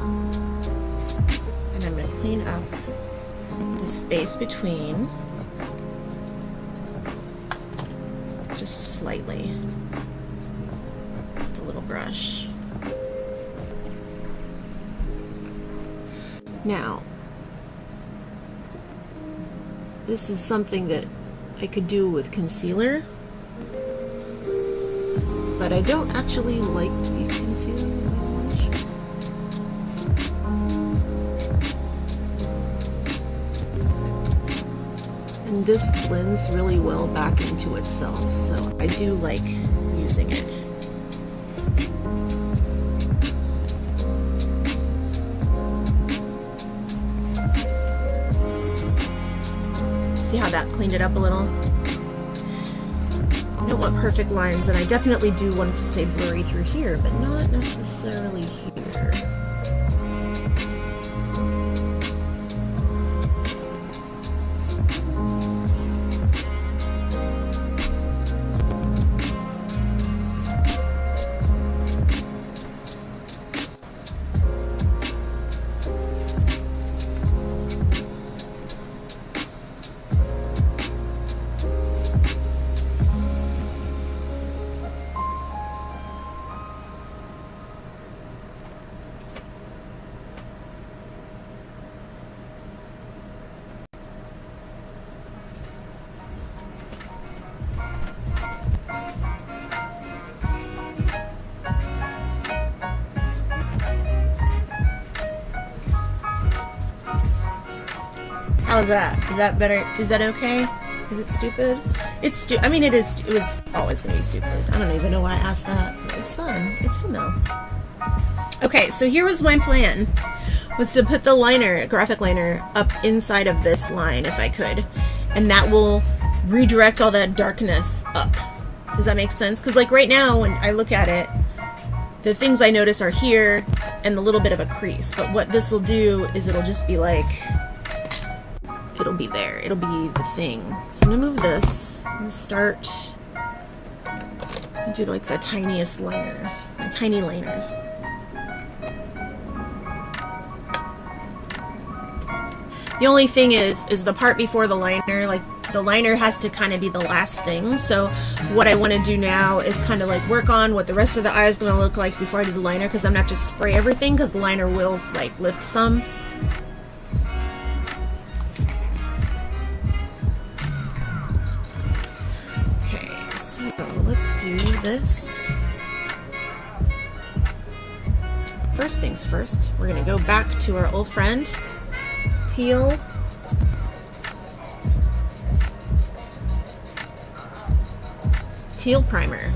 And I'm going to clean up the space between just slightly. little brush. Now, this is something that I could do with concealer, but I don't actually like the concealer that much. And this blends really well back into itself, so I do like using it. See how that cleaned it up a little? I don't want perfect lines, and I definitely do want it to stay blurry through here, but not necessarily here. How's that? Is that better? Is that okay? Is it stupid? It's I mean, it is. It was always going to be stupid. I don't even know why I asked that. It's fun. It's fun though. Okay, so here was my plan: was to put the liner, graphic liner, up inside of this line if I could, and that will redirect all that darkness up. Does that make sense? Because like right now, when I look at it, the things I notice are here and the little bit of a crease. But what this will do is it'll just be like, it'll be there. It'll be the thing. So I'm gonna move this. I'm gonna start and do like the tiniest liner, a tiny liner. The only thing is the part before the liner, like the liner has to kind of be the last thing. So what I want to do now is kind of like work on what the rest of the eye is going to look like before I do the liner, because I'm going to have to spray everything because the liner will like lift some. Okay, so let's do this. First things first, we're going to go back to our old friend, Teal. Teal primer.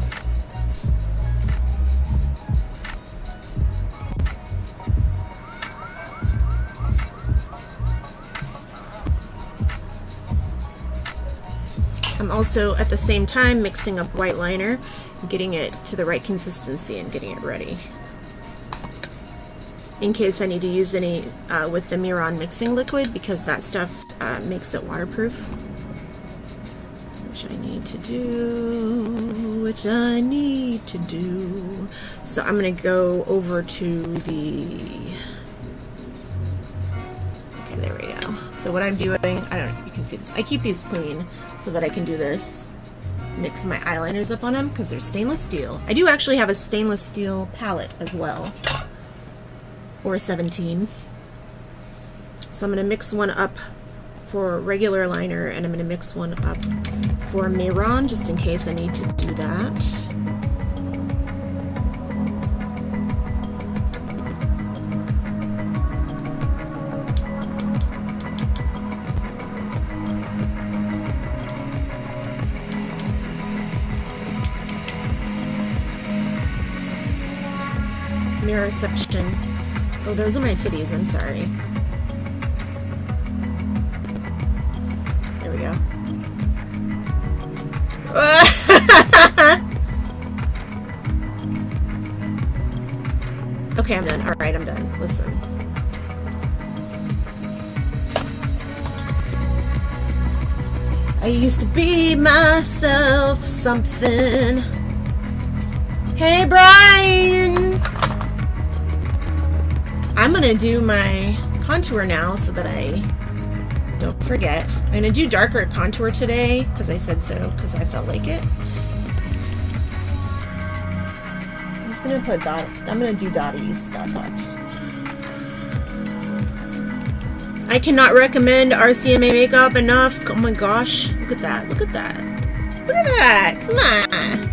I'm also at the same time mixing up white liner, getting it to the right consistency and getting it ready, in case I need to use any with the Mehron mixing liquid, because that stuff makes it waterproof. Which I need to do. So I'm going to go over to the... Okay, there we go. So what I'm doing, I don't know if you can see this. I keep these clean so that I can do this. Mix my eyeliners up on them because they're stainless steel. I do actually have a stainless steel palette as well. Or 17. So I'm going to mix one up for regular liner, and I'm going to mix one up for Mehron, just in case I need to do that. Mirrorception. Oh, those are my titties, I'm sorry. There we go. Okay, I'm done. Alright, I'm done. Listen. I used to be myself something. Hey, Brian! I'm gonna do my contour now so that I don't forget. I'm gonna do darker contour today because I said so, because I felt like it. I'm just just gonna put dots. I'm gonna do dotties, dots. I cannot recommend RCMA makeup enough. Oh my gosh, look at that! Look at that! Look at that! Come on!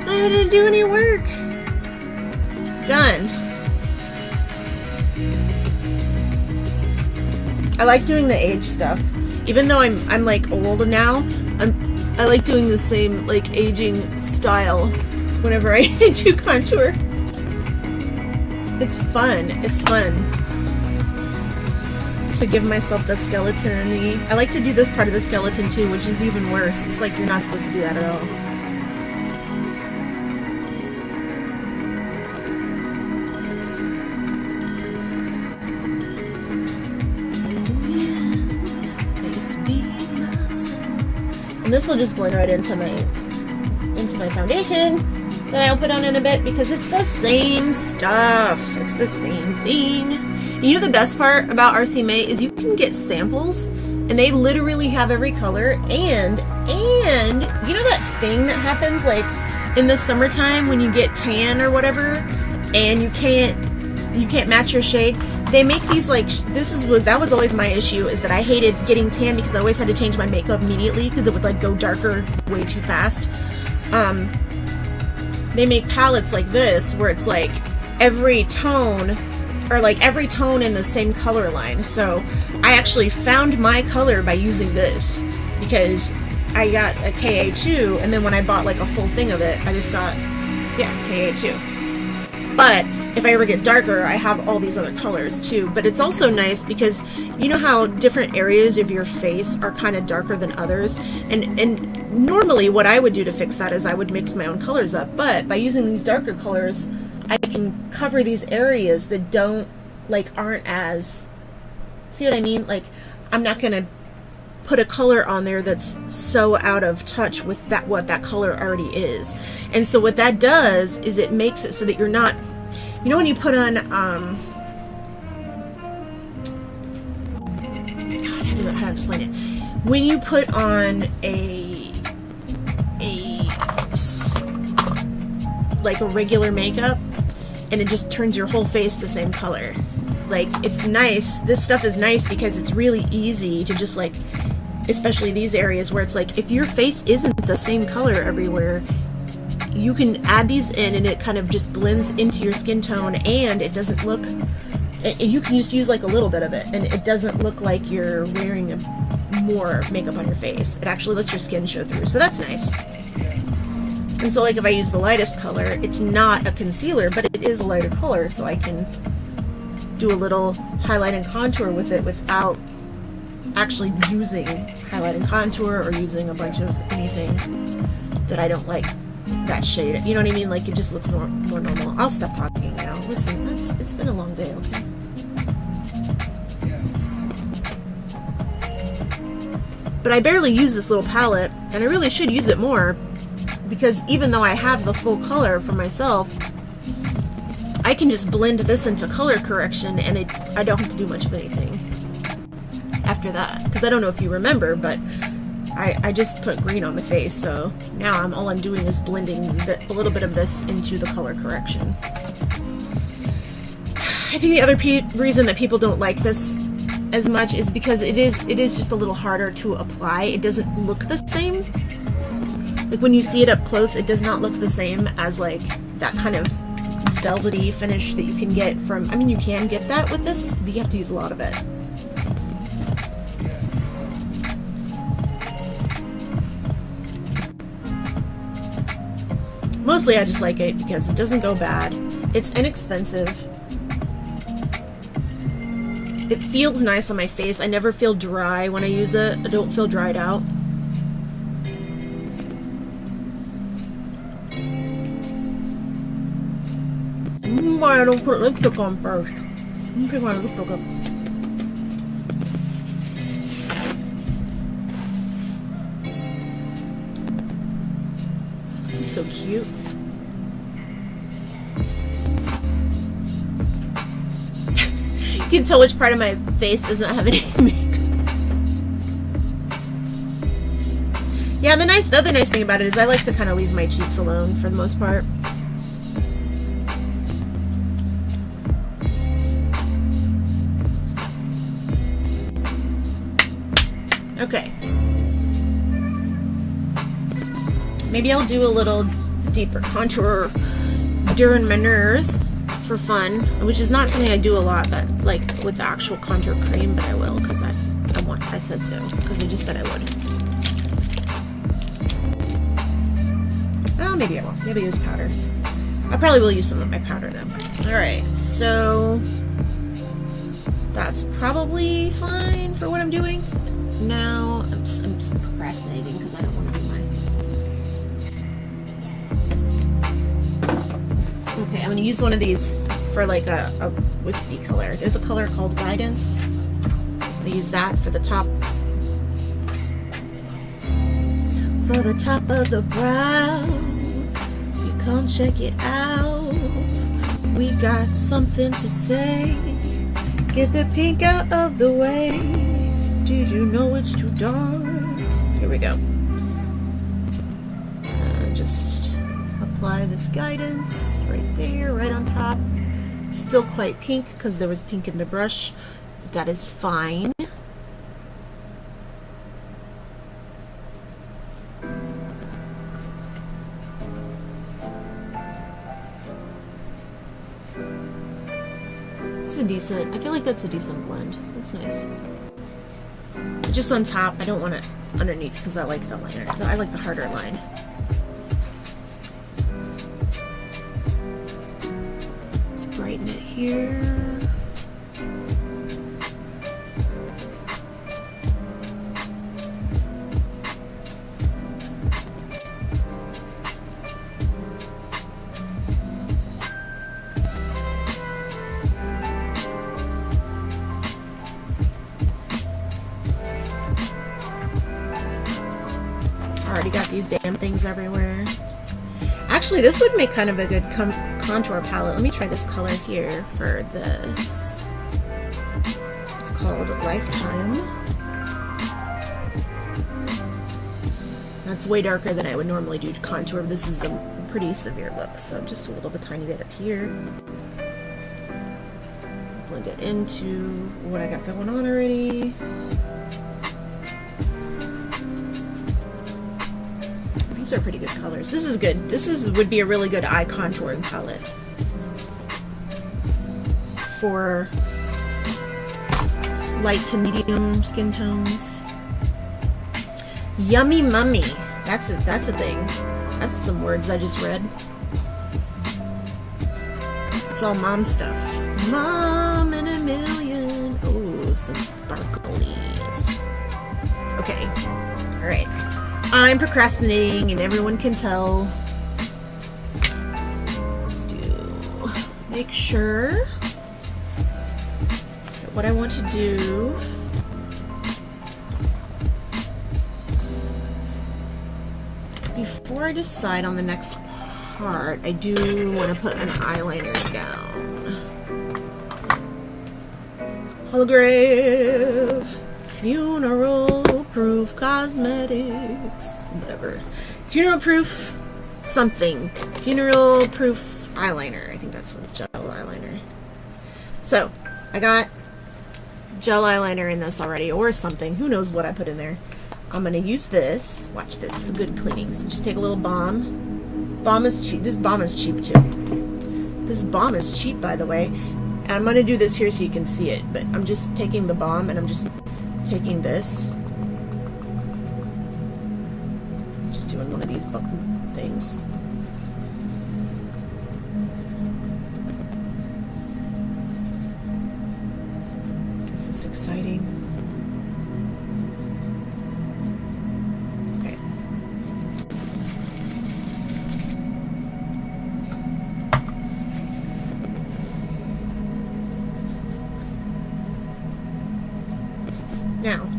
I didn't do any work. Done. I like doing the age stuff, even though I'm like old now. I like doing the same like aging style whenever I do contour. It's fun. It's fun to give myself the skeleton-y. I like to do this part of the skeleton too, which is even worse. It's like you're not supposed to do that at all. And this will just blend right into my foundation that I'll put on in a bit because it's the same stuff. It's the same thing. And you know the best part about RCMA is you can get samples and they literally have every color and you know that thing that happens like in the summertime when you get tan or whatever and you can't match your shade. They make these like that was always my issue, is that I hated getting tan because I always had to change my makeup immediately because it would like go darker way too fast. They make palettes like this where it's like every tone in the same color line. So I actually found my color by using this because I got a KA2 and then when I bought like a full thing of it, I just got KA2. But if I ever get darker, I have all these other colors too. But it's also nice because you know how different areas of your face are kind of darker than others? And normally what I would do to fix that is I would mix my own colors up. But by using these darker colors, I can cover these areas that aren't as, see what I mean? Like, I'm not going to put a color on there that's so out of touch with what that color already is. And so what that does is it makes it so that you're not, you know when you put on, God, how to explain it? When you put on like a regular makeup and it just turns your whole face the same color. Like, it's nice. This stuff is nice because it's really easy to just like, especially these areas where it's like, if your face isn't the same color everywhere, you can add these in and it kind of just blends into your skin tone and it doesn't look, you can just use like a little bit of it and it doesn't look like you're wearing more makeup on your face. It actually lets your skin show through, so that's nice. And so like if I use the lightest color, it's not a concealer, but it is a lighter color, so I can do a little highlight and contour with it without actually using highlight and contour or using a bunch of anything that I don't like that shade. You know what I mean? Like, it just looks more normal. I'll stop talking now. Listen, it's been a long day, okay? But I barely use this little palette, and I really should use it more, because even though I have the full color for myself, I can just blend this into color correction and I don't have to do much of anything after that. Because I don't know if you remember, but I just put green on my face, so now all I'm doing is blending a little bit of this into the color correction. I think the other reason that people don't like this as much is because it is just a little harder to apply. It doesn't look the same. Like when you see it up close, it does not look the same as like that kind of velvety finish that you can get from, I mean, you can get that with this, but you have to use a lot of it. Mostly I just like it because it doesn't go bad. It's inexpensive. It feels nice on my face. I never feel dry when I use it. I don't feel dried out. Why I don't put lipstick on first. Let me pick my lipstick up. It's so cute. You can tell which part of my face doesn't have any makeup. Yeah, the other nice thing about it is I like to kind of leave my cheeks alone for the most part. Okay. Maybe I'll do a little deeper contour during my nose for fun, which is not something I do a lot, but like with the actual contour cream, but I will because I said so, because they just said I would. Oh, maybe I won't. Maybe I'll use powder. I probably will use some of my powder though. Alright, so that's probably fine for what I'm doing. Now I'm procrastinating because I don't want to do mine. Okay, I'm going to use one of these for like a wispy color. There's a color called Guidance. I'll use that for the top. For the top of the brow. You come check it out. We got something to say. Get the pink out of the way. Did you know it's too dark? Here we go. Just apply this Guidance right there, right on top. Still quite pink because there was pink in the brush, but that is fine. It's a decent, I feel like that's a decent blend. That's nice. Just on top, I don't want it underneath because I like the liner. I like the harder line. Let's brighten it here. Already got these damn things everywhere. Actually, this would make kind of a good contour palette. Let me try this color here for this. It's called Lifetime. That's way darker than I would normally do to contour. This is a pretty severe look, so just a little bit, tiny bit up here. Blend it into what I got going on already. These are pretty good colors. This is good. Would be a really good eye contouring palette for light to medium skin tones. Yummy Mummy. That's a thing. That's some words I just read. It's all mom stuff. Mom in a million. Oh, some sparklies. Okay. All right. I'm procrastinating and everyone can tell. Let's make sure that what I want to do before I decide on the next part, I do want to put an eyeliner down. Holograph Funeral Proof Cosmetics, whatever. Funeral Proof something. Funeral Proof eyeliner. I think that's what, gel eyeliner. So, I got gel eyeliner in this already, or something. Who knows what I put in there. I'm going to use this. Watch this. The good cleanings. Just take a little balm. Balm is cheap. This balm is cheap too. This balm is cheap, by the way. And I'm going to do this here so you can see it. But I'm just taking the balm and I'm just taking this. Just doing one of these button things. This is exciting. Okay. Now,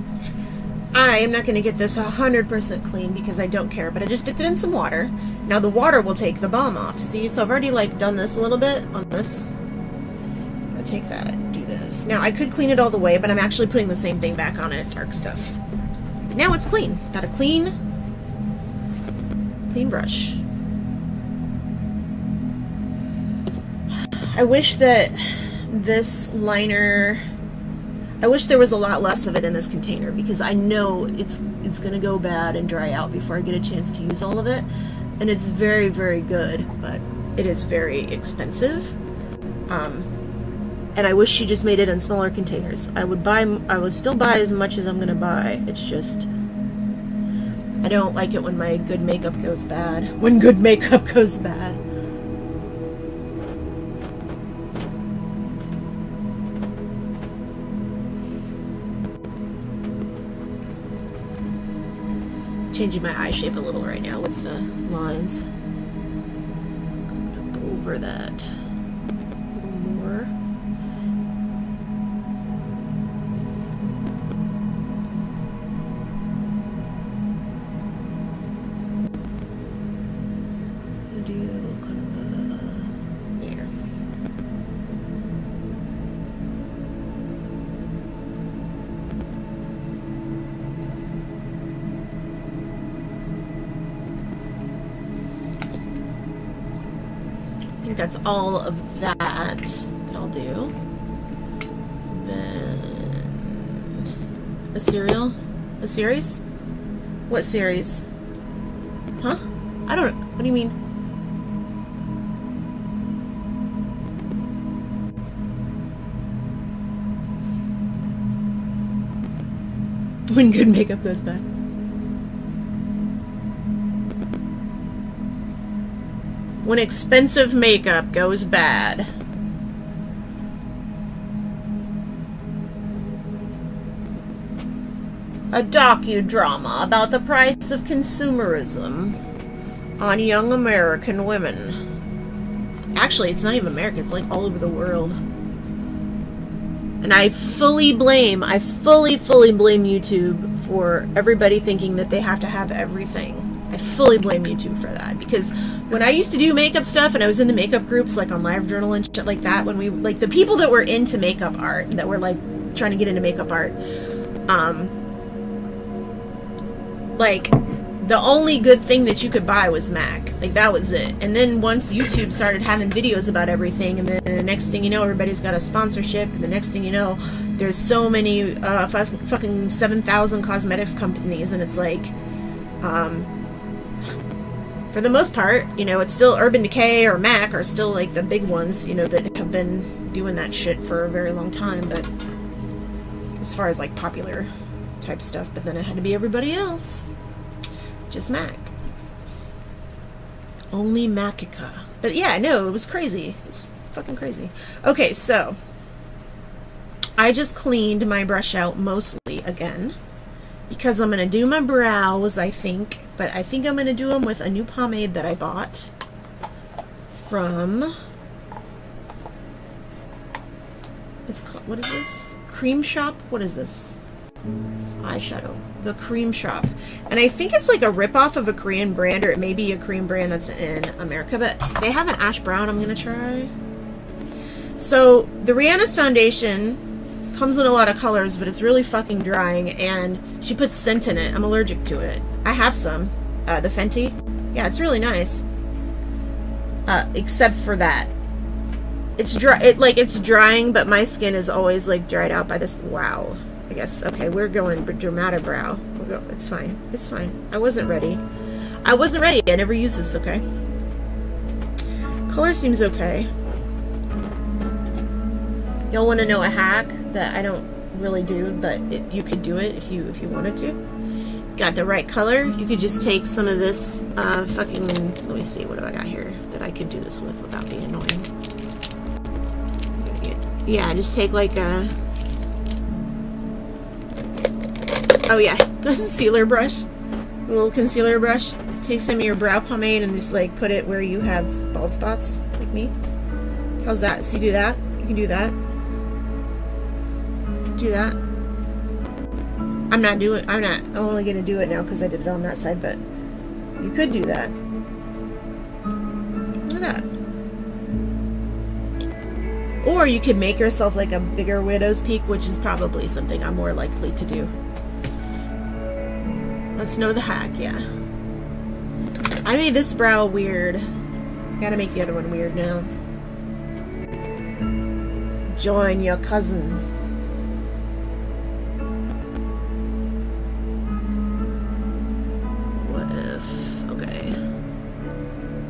I am not going to get this 100% clean because I don't care, but I just dipped it in some water. Now the water will take the balm off. See, so I've already like done this a little bit on this. I'll take that, do this. Now I could clean it all the way, but I'm actually putting the same thing back on it, dark stuff. Now it's clean. Got a clean clean brush. I wish that this liner, I wish there was a lot less of it in this container, because I know it's gonna go bad and dry out before I get a chance to use all of it. And it's very, very good, but it is very expensive. And I wish she just made it in smaller containers. I would still buy as much as I'm gonna buy. It's just, I don't like it when my good makeup goes bad. When good makeup goes bad. Changing my eye shape a little right now with the lines. I'm gonna go over that a little more. Do kind of a, yeah. I think that's all of that I'll do. Then a cereal? A series? What series? Huh? I don't know. What do you mean? When good makeup goes bad. When expensive makeup goes bad. A docudrama about the price of consumerism on young American women. Actually, it's not even America, it's like all over the world. And I fully blame YouTube for everybody thinking that they have to have everything. I fully blame YouTube for that, because when I used to do makeup stuff and I was in the makeup groups like on LiveJournal and shit like that, when we, like, the people that were into makeup art, that were like trying to get into makeup art, like the only good thing that you could buy was MAC. Like, that was it. And then once YouTube started having videos about everything, and then the next thing you know, everybody's got a sponsorship, and the next thing you know, there's so many fucking 7,000 cosmetics companies, and it's like, for the most part, you know, it's still Urban Decay or MAC are still like the big ones, you know, that have been doing that shit for a very long time. But as far as like popular type stuff, but then it had to be everybody else. Just MAC. Only Macica. But yeah, no, it was crazy. It was fucking crazy. Okay, so I just cleaned my brush out mostly again, because I'm going to do my brows, I think. But I think I'm going to do them with a new pomade that I bought from, it's called, what is this? Cream Shop? What is this? Eyeshadow. The Cream Shop. And I think it's like a ripoff of a Korean brand, or it may be a Korean brand that's in America, but they have an ash brown I'm going to try. So the Rihanna's foundation comes in a lot of colors, but it's really fucking drying, and she puts scent in it. I'm allergic to it. I have some. The Fenty. Yeah, it's really nice. Except for that. It's dry. It's drying, but my skin is always like dried out by this. Wow. I guess. Okay, we're going dramatic brow. It's fine. It's fine. I wasn't ready. I wasn't ready. I never used this, okay? Color seems okay. Y'all want to know a hack that I don't really do, but you could do it if you wanted to. Got the right color. You could just take some of this fucking, let me see, what do I got here that I could do this with without being annoying. Yeah, just take like a, oh yeah, concealer brush, a little concealer brush. Take some of your brow pomade and just like put it where you have bald spots, like me. How's that? So you do that. You can do that. Do that. I'm only gonna do it now because I did it on that side, but you could do that. Look at that. Or you could make yourself like a bigger widow's peak, which is probably something I'm more likely to do. Let's know the hack, yeah. I made this brow weird. Gotta make the other one weird now. Join your cousin. What if? Okay.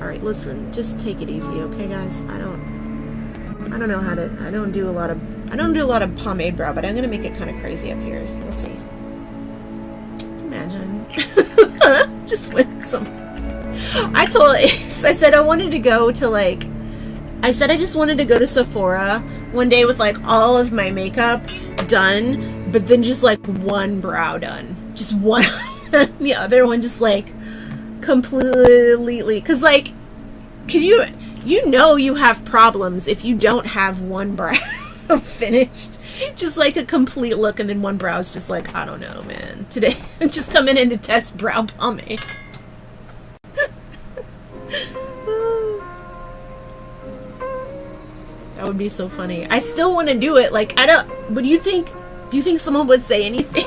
Alright, listen. Just take it easy, okay, guys? I don't know how to... I don't do a lot of pomade brow, but I'm gonna make it kind of crazy up here. We'll see. Imagine. Just with some... I told Ace, I said I wanted to go to like... I said I just wanted to go to Sephora one day with like all of my makeup done, but then just like one brow done. Just one. The other one just like completely... Because like, can you... You know you have problems if you don't have one brow finished. Just like a complete look and then one brow is just like, I don't know, man. Today I'm just coming in to test brow pomade. That would be so funny. I still want to do it. Like, I don't... But do you think someone would say anything?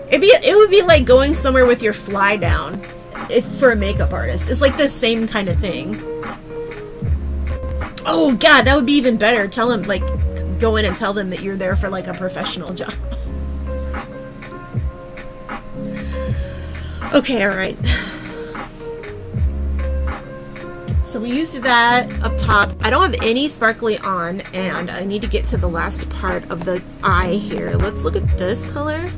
It would be like going somewhere with your fly down. If for a makeup artist. It's like the same kind of thing. Oh god, that would be even better. Tell them, like, go in and tell them that you're there for like a professional job. Okay, alright. So we used that up top. I don't have any sparkly on, and I need to get to the last part of the eye here. Let's look at this color.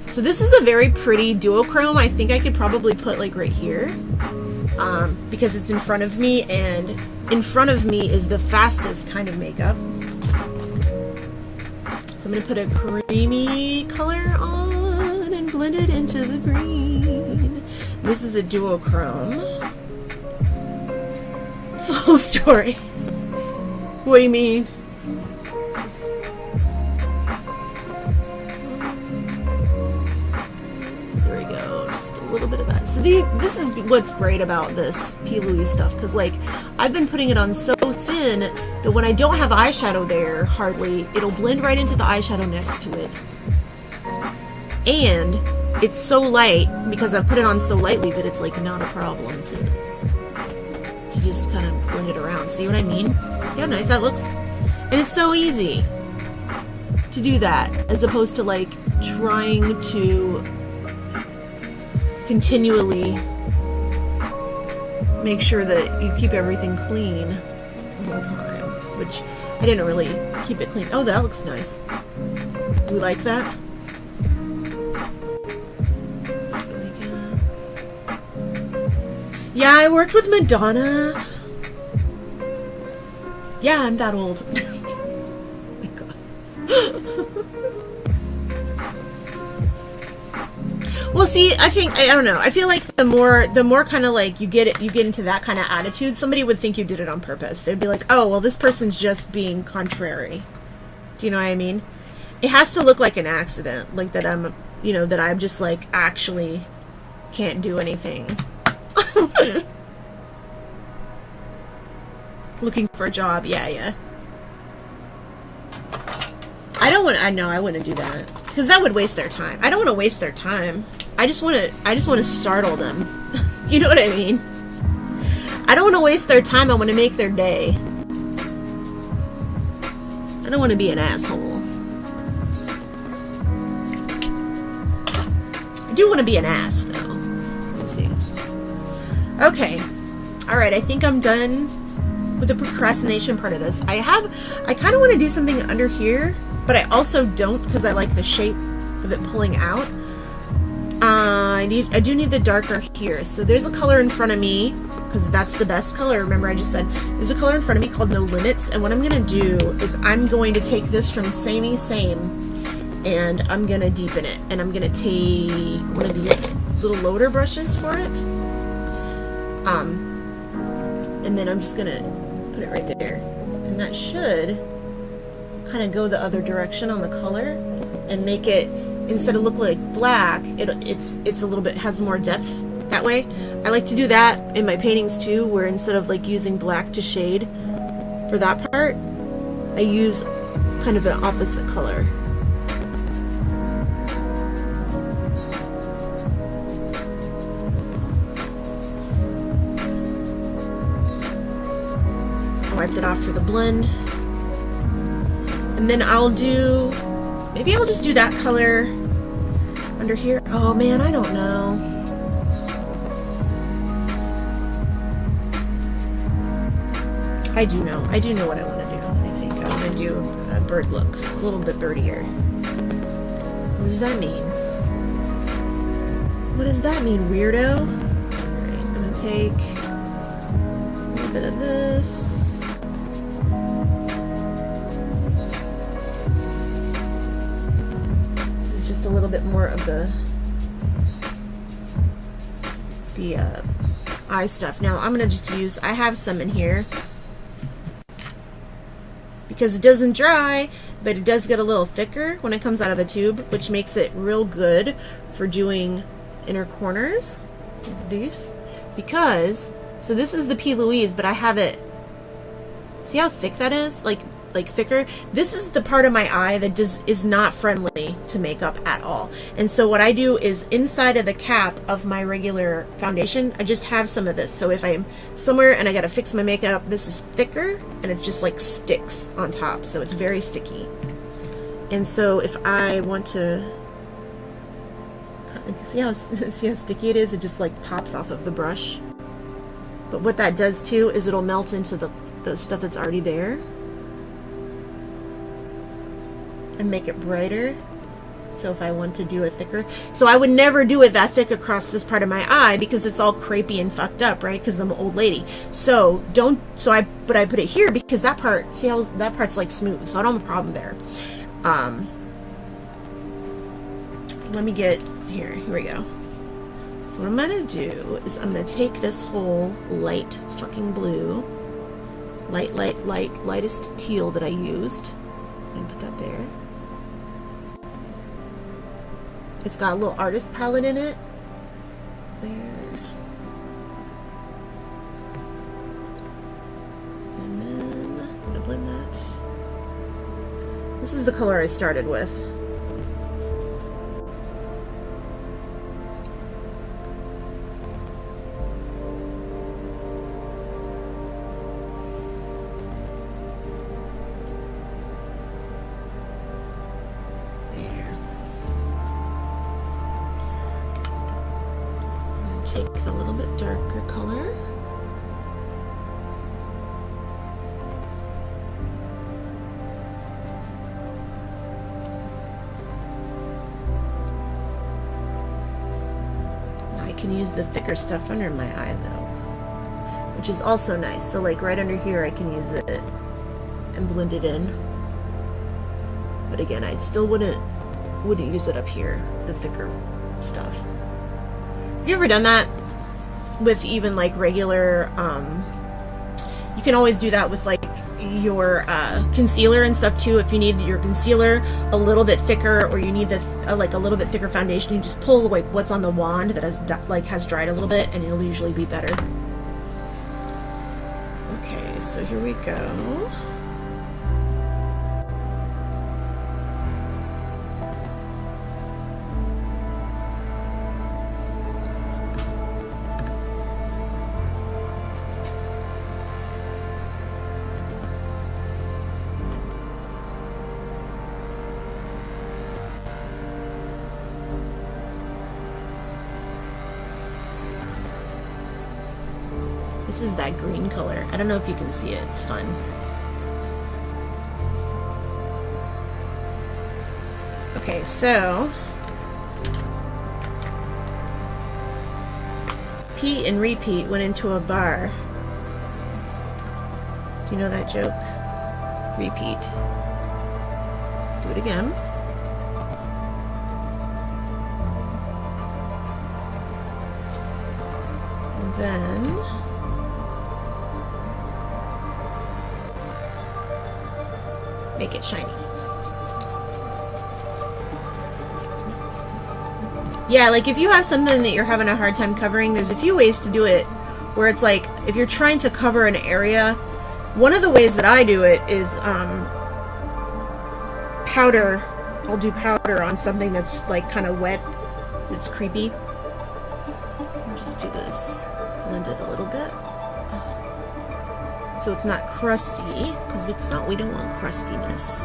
So this is a very pretty duochrome. I think I could probably put like right here because it's in front of me, and in front of me is the fastest kind of makeup. So I'm going to put a creamy color on and blend it into the green. This is a duochrome. Full story. What do you mean? There we go. Just a little bit of that. So this is what's great about this P. Louise stuff, because like I've been putting it on so thin that when I don't have eyeshadow there hardly, it'll blend right into the eyeshadow next to it. And it's so light because I've put it on so lightly that it's like not a problem to just kind of blend it around. See what I mean? See how nice that looks? And it's so easy to do that, as opposed to like trying to continually make sure that you keep everything clean the whole time, which I didn't really keep it clean. Oh, that looks nice. Do you like that? Yeah, I worked with Madonna. Yeah, I'm that old. Oh my god. Well, see, I don't know. I feel like the more kind of like you get into that kind of attitude, somebody would think you did it on purpose. They'd be like, "Oh, well, this person's just being contrary." Do you know what I mean? It has to look like an accident, like that I'm just like actually can't do anything. Looking for a job, yeah. I wouldn't do that, because that would waste their time. I don't want to waste their time. I just want to startle them. You know what I mean? I don't want to waste their time. I want to make their day. I don't want to be an asshole. I do want to be an ass, though. Let's see. Okay. Alright, I think I'm done with the procrastination part of this. I kind of want to do something under here, but I also don't, because I like the shape of it pulling out. I do need the darker here. So there's a color in front of me, because that's the best color. Remember, I just said there's a color in front of me called No Limits, and what I'm going to do is I'm going to take this from Samey Same, and I'm going to deepen it, and I'm going to take one of these little loader brushes for it. And then I'm just gonna put it right there, and that should kind of go the other direction on the color and make it, instead of look like black, it's a little bit, has more depth that way. I like to do that in my paintings too, where instead of like using black to shade for that part, I use kind of an opposite color. wipe that off for the blend. And then maybe I'll just do that color under here. Oh man, I don't know. I do know what I want to do. I think I want to do a bird look, a little bit birdier. What does that mean? What does that mean, weirdo? Alright, I'm gonna take a little bit of this. This is just a little bit more of the eye stuff. Now I'm gonna just use, I have some in here because it doesn't dry, but it does get a little thicker when it comes out of the tube, which makes it real good for doing inner corners. Because, so this is the P. Louise, but I have it, see how thick that is? Like thicker. This is the part of my eye that is not friendly to makeup at all. And so what I do is inside of the cap of my regular foundation, I just have some of this. So if I'm somewhere and I gotta fix my makeup, this is thicker and it just like sticks on top. So it's very sticky. And so if I want to, see how sticky it is? It just like pops off of the brush. But what that does too is it'll melt into the stuff that's already there and make it brighter. So if I want to do a thicker, so I would never do it that thick across this part of my eye because it's all crepey and fucked up, right? Because I'm an old lady. So but I put it here because that part, see how that part's like smooth, so I don't have a problem there. Let me get here we go. So what I'm gonna do is I'm gonna take this whole light fucking blue, lightest teal that I used, and put that there. It's got a little artist palette in it. There. And then I'm gonna blend that. This is the color I started with. Take the little bit darker color. I can use the thicker stuff under my eye though, which is also nice. So like right under here I can use it and blend it in. But again, I still wouldn't use it up here, the thicker stuff. Have you ever done that with even like regular, you can always do that with like your concealer and stuff too. If you need your concealer a little bit thicker, or you need like a little bit thicker foundation, you just pull like what's on the wand that has dried a little bit, and it'll usually be better. Okay, so here we go. This is that green color. I don't know if you can see it. It's fun. Okay, so Pete and Repeat went into a bar. Do you know that joke? Repeat. Do it again. And then make it shiny. Yeah, like if you have something that you're having a hard time covering, there's a few ways to do it where it's like, if you're trying to cover an area, one of the ways that I do it is powder. I'll do powder on something that's like kind of wet, that's creepy. I'll just do this, blend it a little bit. so it's not crusty, because it's not, we don't want crustiness.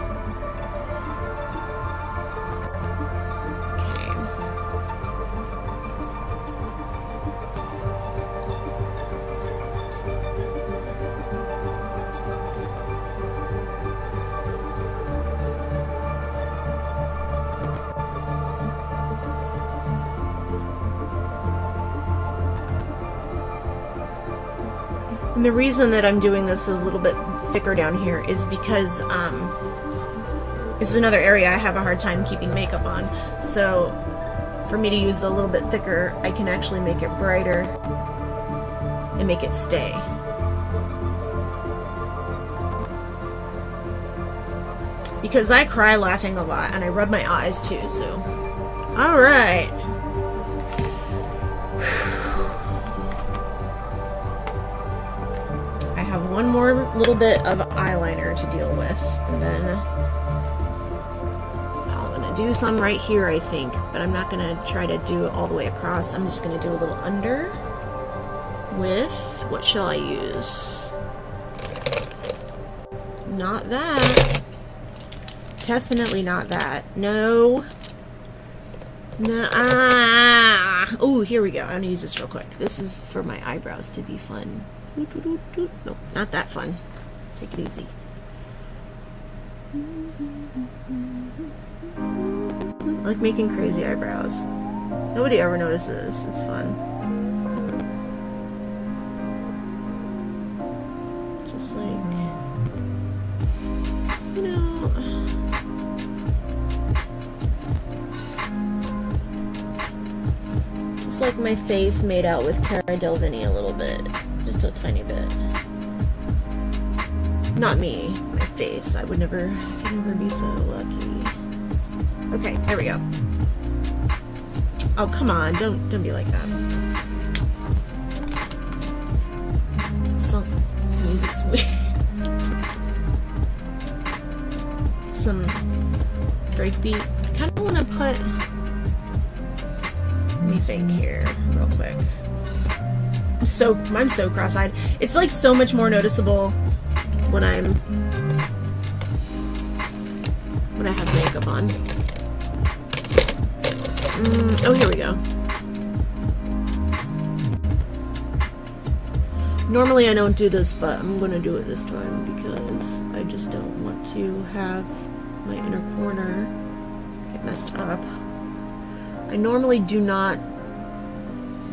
Okay. And the reason that I'm doing this a little bit thicker down here is because this is another area I have a hard time keeping makeup on. So for me to use the little bit thicker, I can actually make it brighter and make it stay. Because I cry laughing a lot and I rub my eyes too, so. Alright. One more little bit of eyeliner to deal with, and then I'm gonna do some right here, I think, but I'm not gonna try to do it all the way across. I'm just gonna do a little under with, what shall I use? Not that. Definitely not that. No. No. Ah. Oh, here we go. I'm gonna use this real quick. This is for my eyebrows to be fun. Nope, not that fun. Take it easy. I like making crazy eyebrows. Nobody ever notices. It's fun. Just like, you know. Just like my face made out with Cara Delevingne a little bit. Just a tiny bit. Not me, my face. I would never be so lucky. Okay, there we go. Oh, come on, don't be like that. This music's weird. Some breakbeat. I kind of want to put. Let me think here, real quick. I'm so cross-eyed. It's like so much more noticeable when I have makeup on. Oh, here we go. Normally I don't do this, but I'm gonna do it this time because I just don't want to have my inner corner get messed up. I normally do not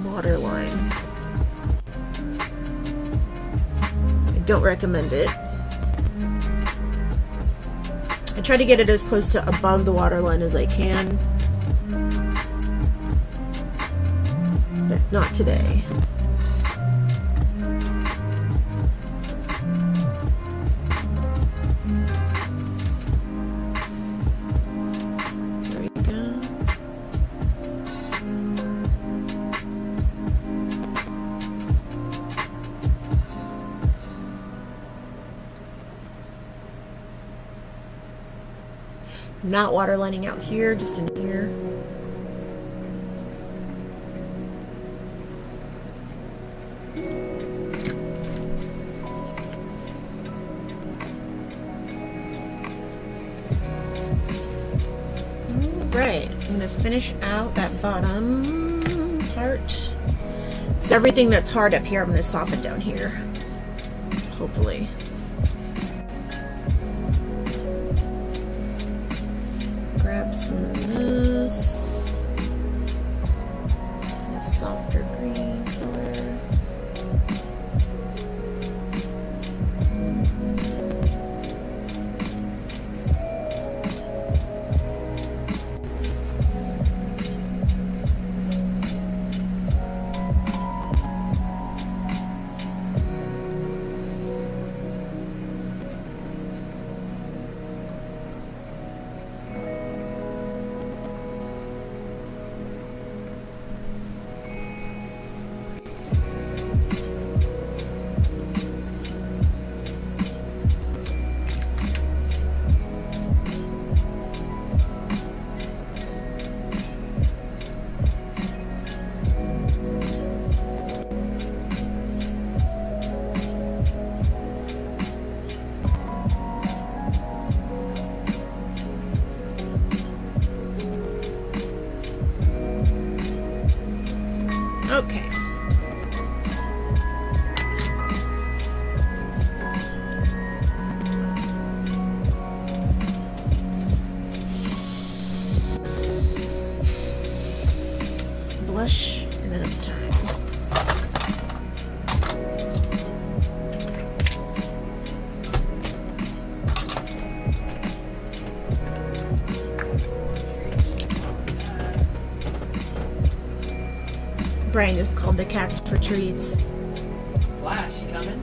waterline. Don't recommend it. I try to get it as close to above the waterline as I can, but not today. There we go. Not waterlining out here, just in here. Alright, I'm going to finish out that bottom part. So everything that's hard up here, I'm going to soften down here. Hopefully. Grab some of this. And a softer green color. Okay. Blush, and then it's time. Brian just called the cats for treats. Flash, you coming?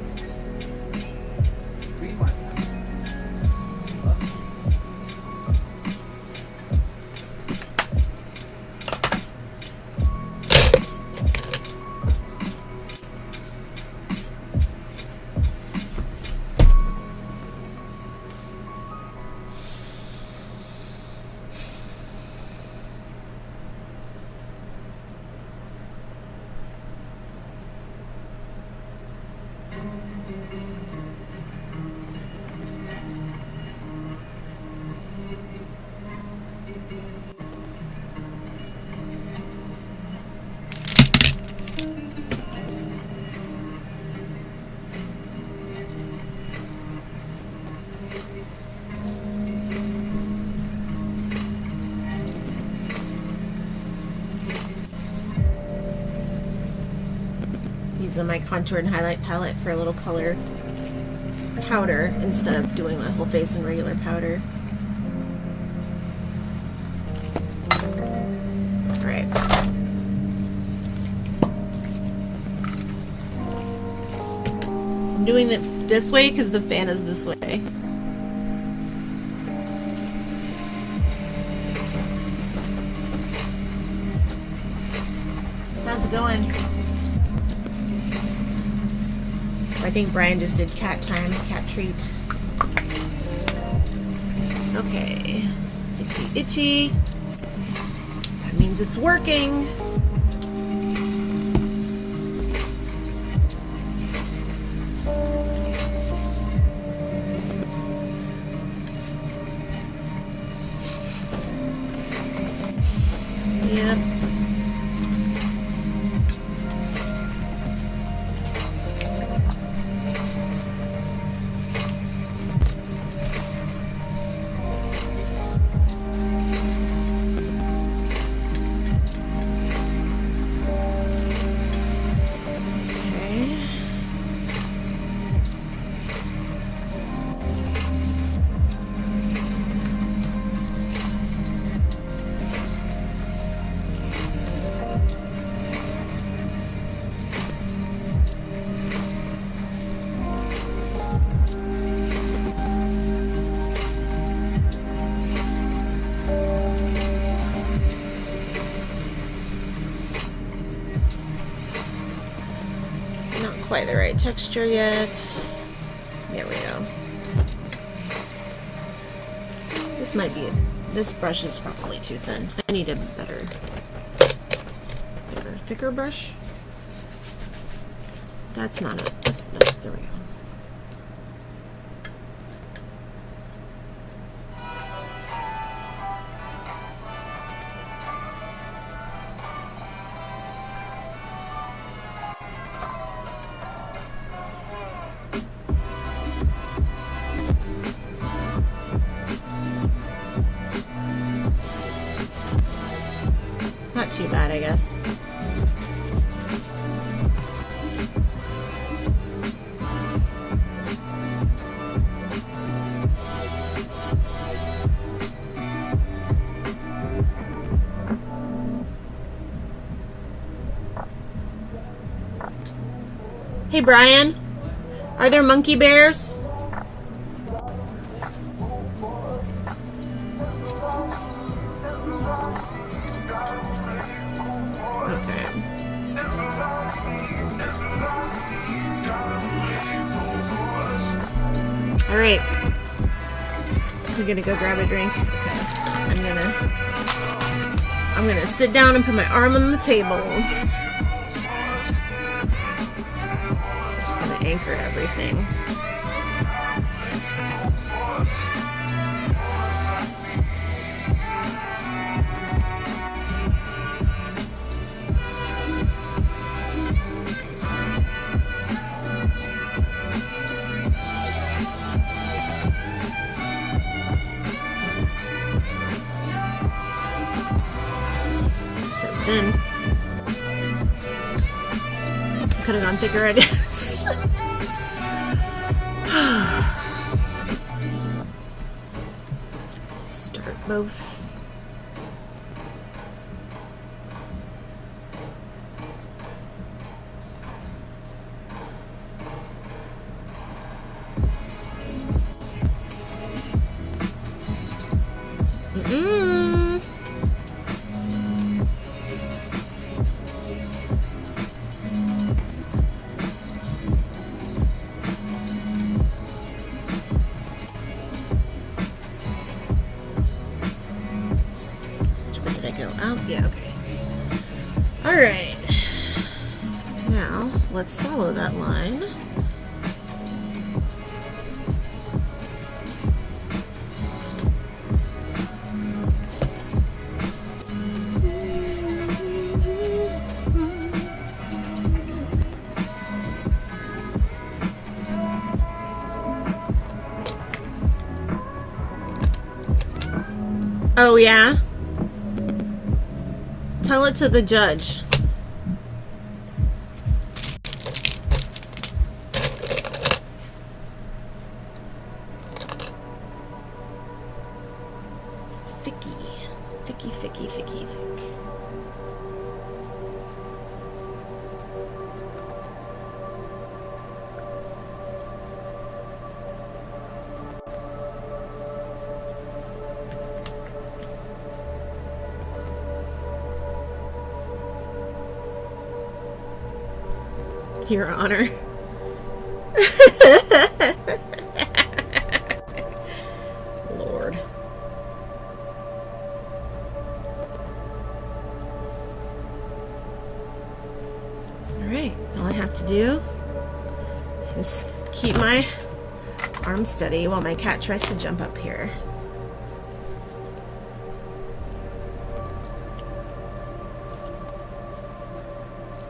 Green Mars coming. Using my contour and highlight palette for a little color powder instead of doing my whole face in regular powder. Alright. I'm doing it this way because the fan is this way. How's it going? I think Brian just did cat time, cat treat. Okay. Itchy, itchy. That means it's working. Yep. Quite the right texture yet. There we go. This might be this brush is probably too thin. I need a better, thicker brush. That's not it. There we go. Not too bad, I guess. Hey Brian, are there monkey bears? All right, we're gonna go grab a drink. I'm gonna sit down and put my arm on the table. Just gonna anchor everything. could have gone thicker, I guess. Start both. Yeah, okay. Alright. Now, let's follow that line. Oh, yeah? Tell it to the judge. Thicky. Your Honor. Lord. Alright, all I have to do is keep my arm steady while my cat tries to jump up here.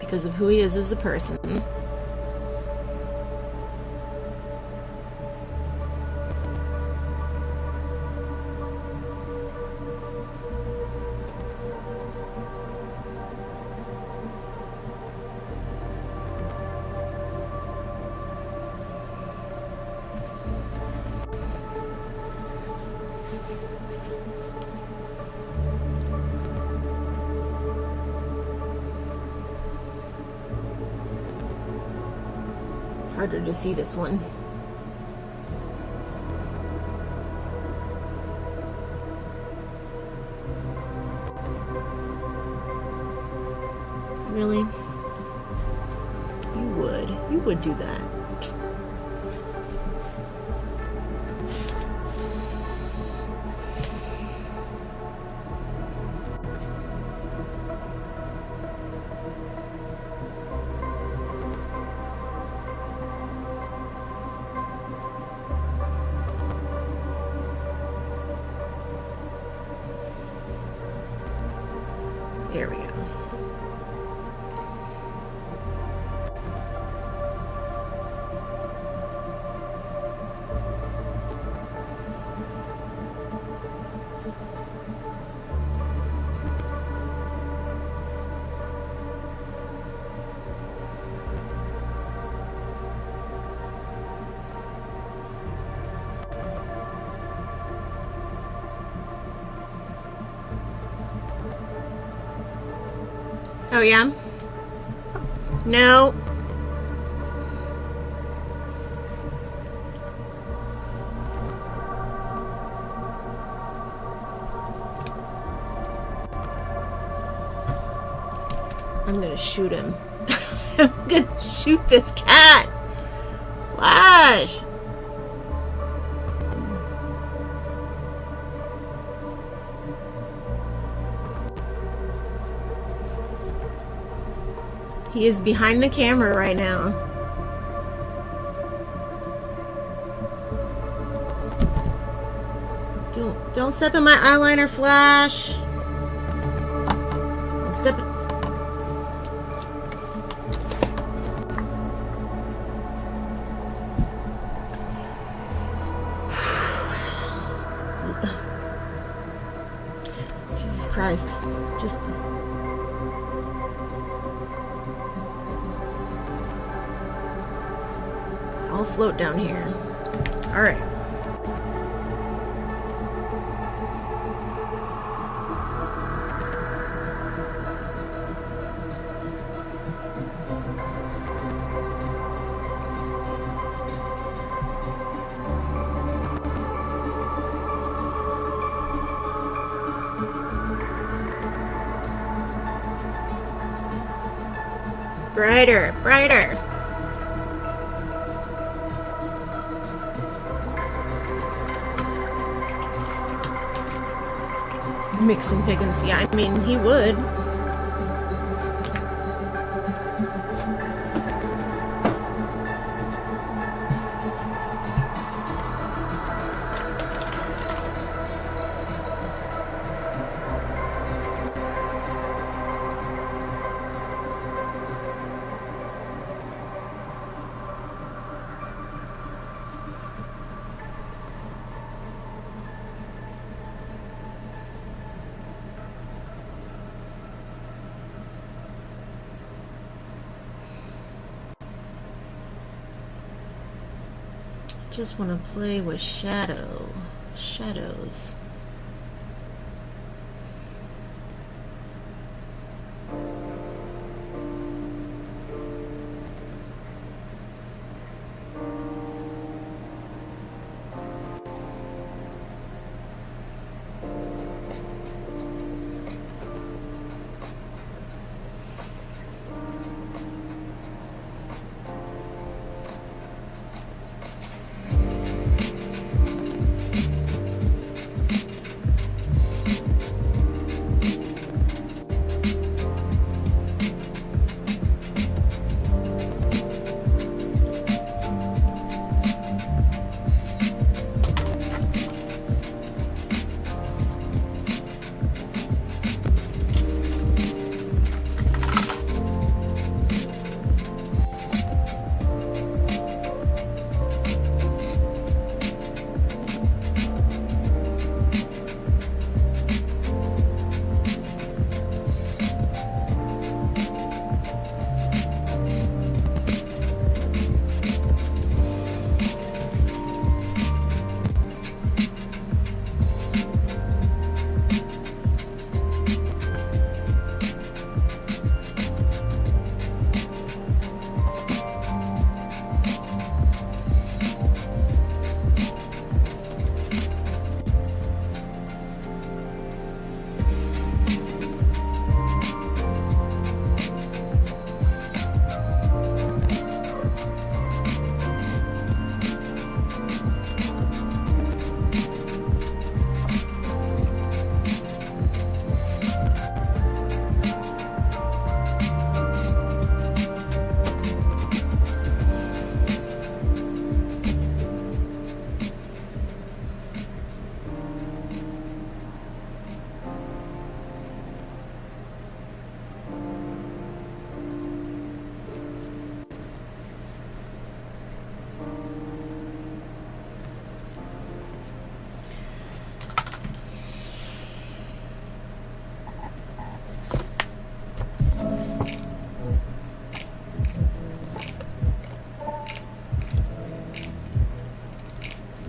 Because of who he is as a person. Harder to see this one. Really? You would do that. There we go. Oh, yeah? No. I'm gonna shoot him. I'm gonna shoot this cat. Flash. He is behind the camera right now. Don't step in my eyeliner, Flash. Don't step in. Jesus Christ. I'll float down here. All right. Brighter, brighter. Mixing Pickens, yeah, I mean, he would. Just want to play with shadows.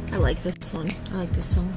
I like this one. I like this song.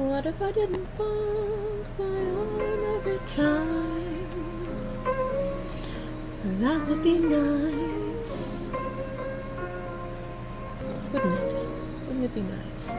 What if I didn't bonk my arm every time? That would be nice. Wouldn't it? Wouldn't it be nice?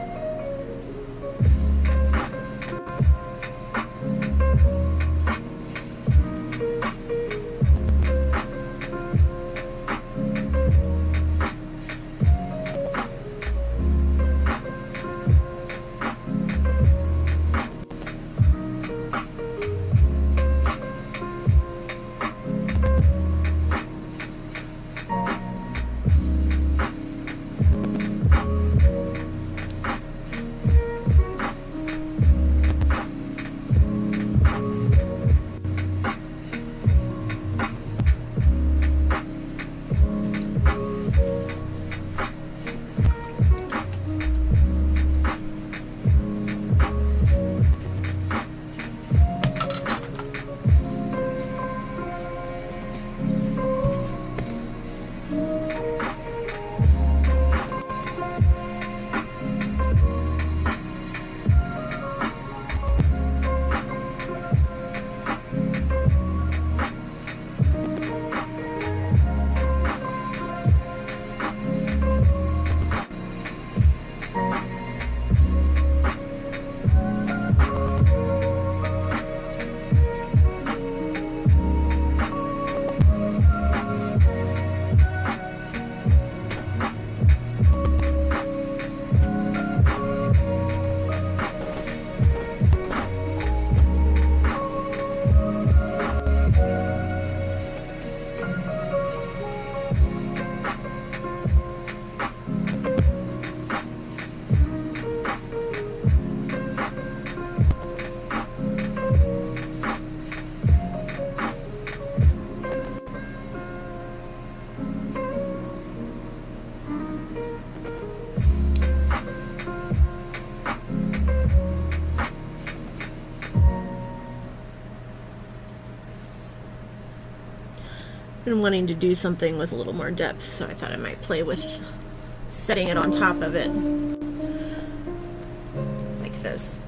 Been wanting to do something with a little more depth, so I thought I might play with setting it on top of it. Like this.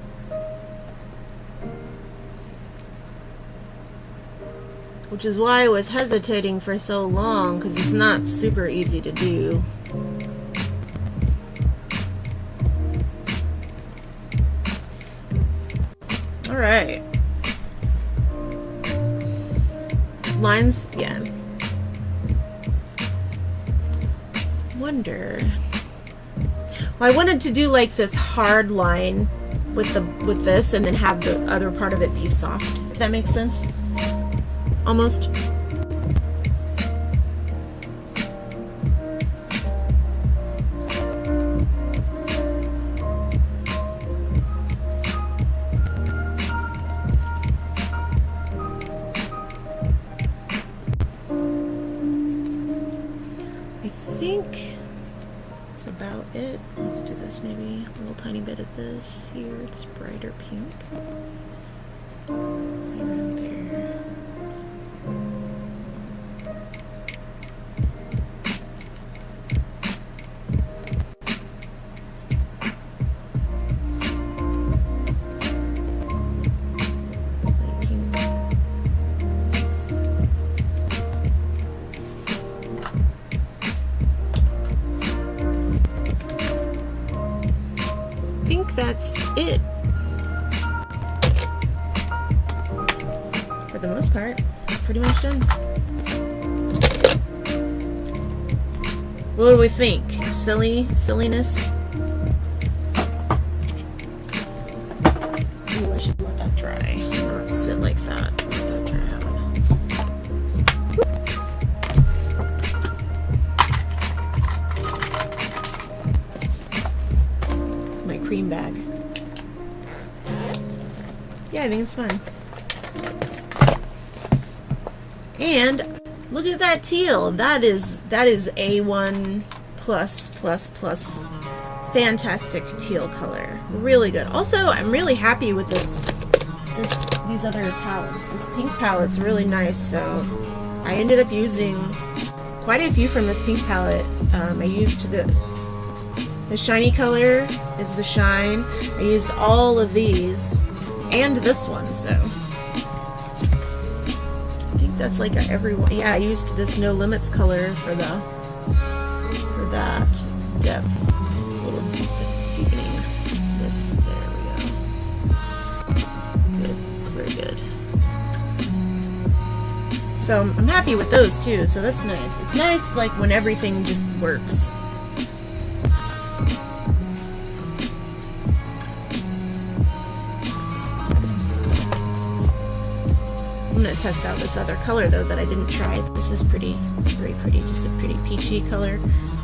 Which is why I was hesitating for so long, because it's not super easy to do. Alright. Lines, yeah. Wonder. Well, I wanted to do like this hard line with this, and then have the other part of it be soft. If that makes sense. Almost. I think that's about it. Let's do this, maybe a little tiny bit of this here. It's brighter pink. Around there. Light pink. I think that's it. For the most part, pretty much done. What do we think? Silliness? Ooh, I should let that dry. Not sit like that. Let that dry out. It's my cream bag. Yeah, I think it's fine. And look at that teal. That is A1 plus. Fantastic teal color. Really good. Also, I'm really happy with these other palettes. This pink palette's really nice. So I ended up using quite a few from this pink palette. I used the The shiny color is the shine. I used all of these and this one, so I think that's like everyone. Yeah, I used this No Limits color for that depth, a little deepening. This, there we go. Good, very good. So I'm happy with those too. So that's nice. It's nice, like when everything just works. I'm gonna test out this other color though that I didn't try. This is pretty, very pretty, just a pretty peachy color.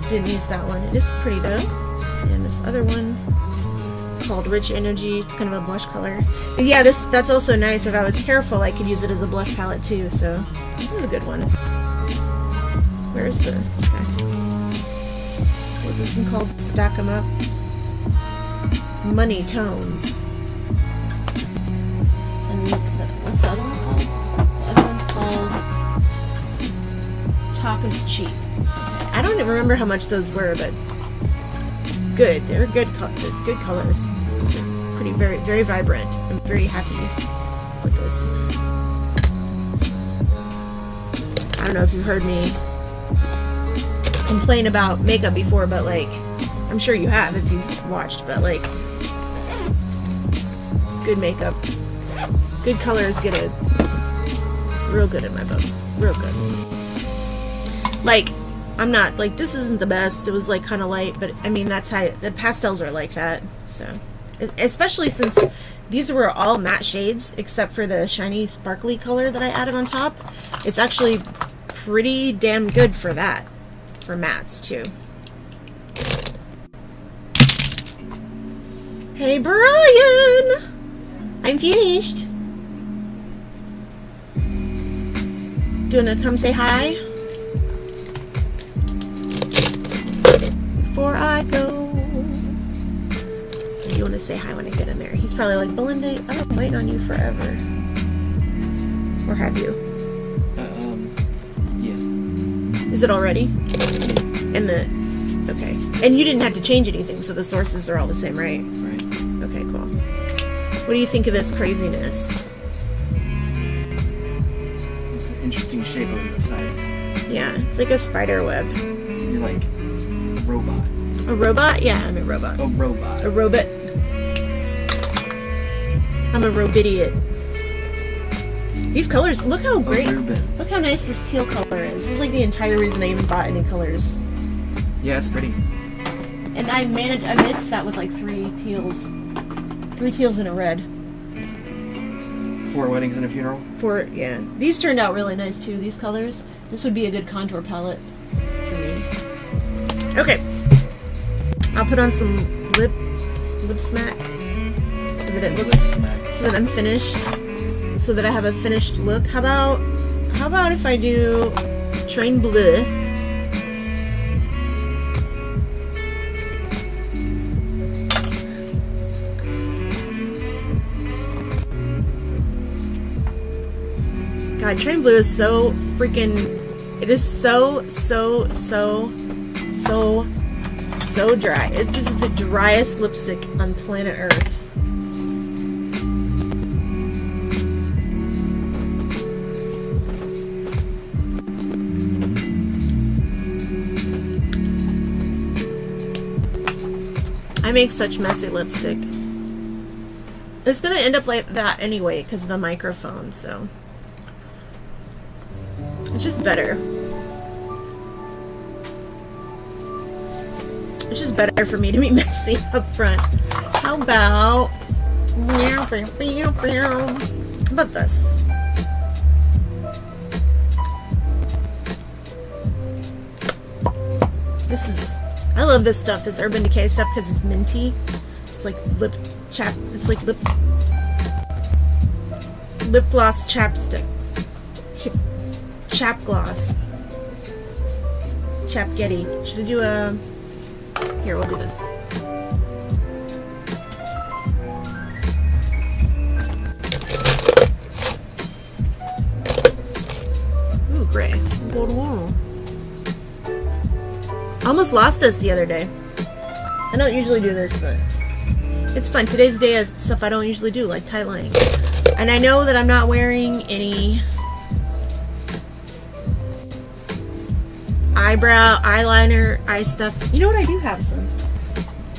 Didn't use that one. It is pretty though. And this other one called Rich Energy. It's kind of a blush color. And yeah, that's also nice. If I was careful, I could use it as a blush palette too. So this is a good one. Where's the? Okay. What was this one called? Stack 'em Up. Money Tones. And what's the other one called? The other one's called Talk is Cheap. Okay. I don't even remember how much those were, but good. They're good colors. These are pretty, very, very vibrant. I'm very happy with this. I don't know if you've heard me complain about makeup before, but like, I'm sure you have if you've watched, but like, good makeup, good colors get it real good in my book. Real good. Like, I'm not, like, this isn't the best. It was like kind of light, but I mean, that's how the pastels are like that. So, especially since these were all matte shades except for the shiny sparkly color that I added on top. It's actually pretty damn good for that, for mattes too. Hey Brian, I'm finished. Do you want to come say hi before I go? You want to say hi when I get in there? He's probably like, Belinda, I've been waiting on you forever. Or have you? Yeah. Is it already? And okay. And you didn't have to change anything, so the sources are all the same, right? Right. Okay, cool. What do you think of this craziness? It's an interesting shape on the sides. Yeah, it's like a spider web. You're like a robot. A robot? Yeah, I'm a robot. A robot. A robot. I'm a robidiot. These colors, look how great. Look how nice this teal color is. This is like the entire reason I even bought any colors. Yeah, it's pretty. And I mixed that with like three teals and a red. 4 weddings and a funeral. Yeah. These turned out really nice too, these colors. This would be a good contour palette for me. Okay. I'll put on some lip smack so that it looks, so that I'm finished. So that I have a finished look. How about if I do Train Bleu? God, Train Bleu is so freaking, it is so dry. It is the driest lipstick on planet Earth. I make such messy lipstick. It's gonna end up like that anyway because of the microphone, so it's just better. It's just better for me to be messy up front. How about this? This is, I love this stuff, this Urban Decay stuff, because it's minty. It's like lip gloss chapstick. Chap gloss. Chap Getty. Should I do a... Here, we'll do this. Ooh, gray. Gold wool. Almost lost this the other day. I don't usually do this, but it's fun. Today's day of stuff I don't usually do, like tie lining. And I know that I'm not wearing any eyeliner, eye stuff. You know what? I do have some.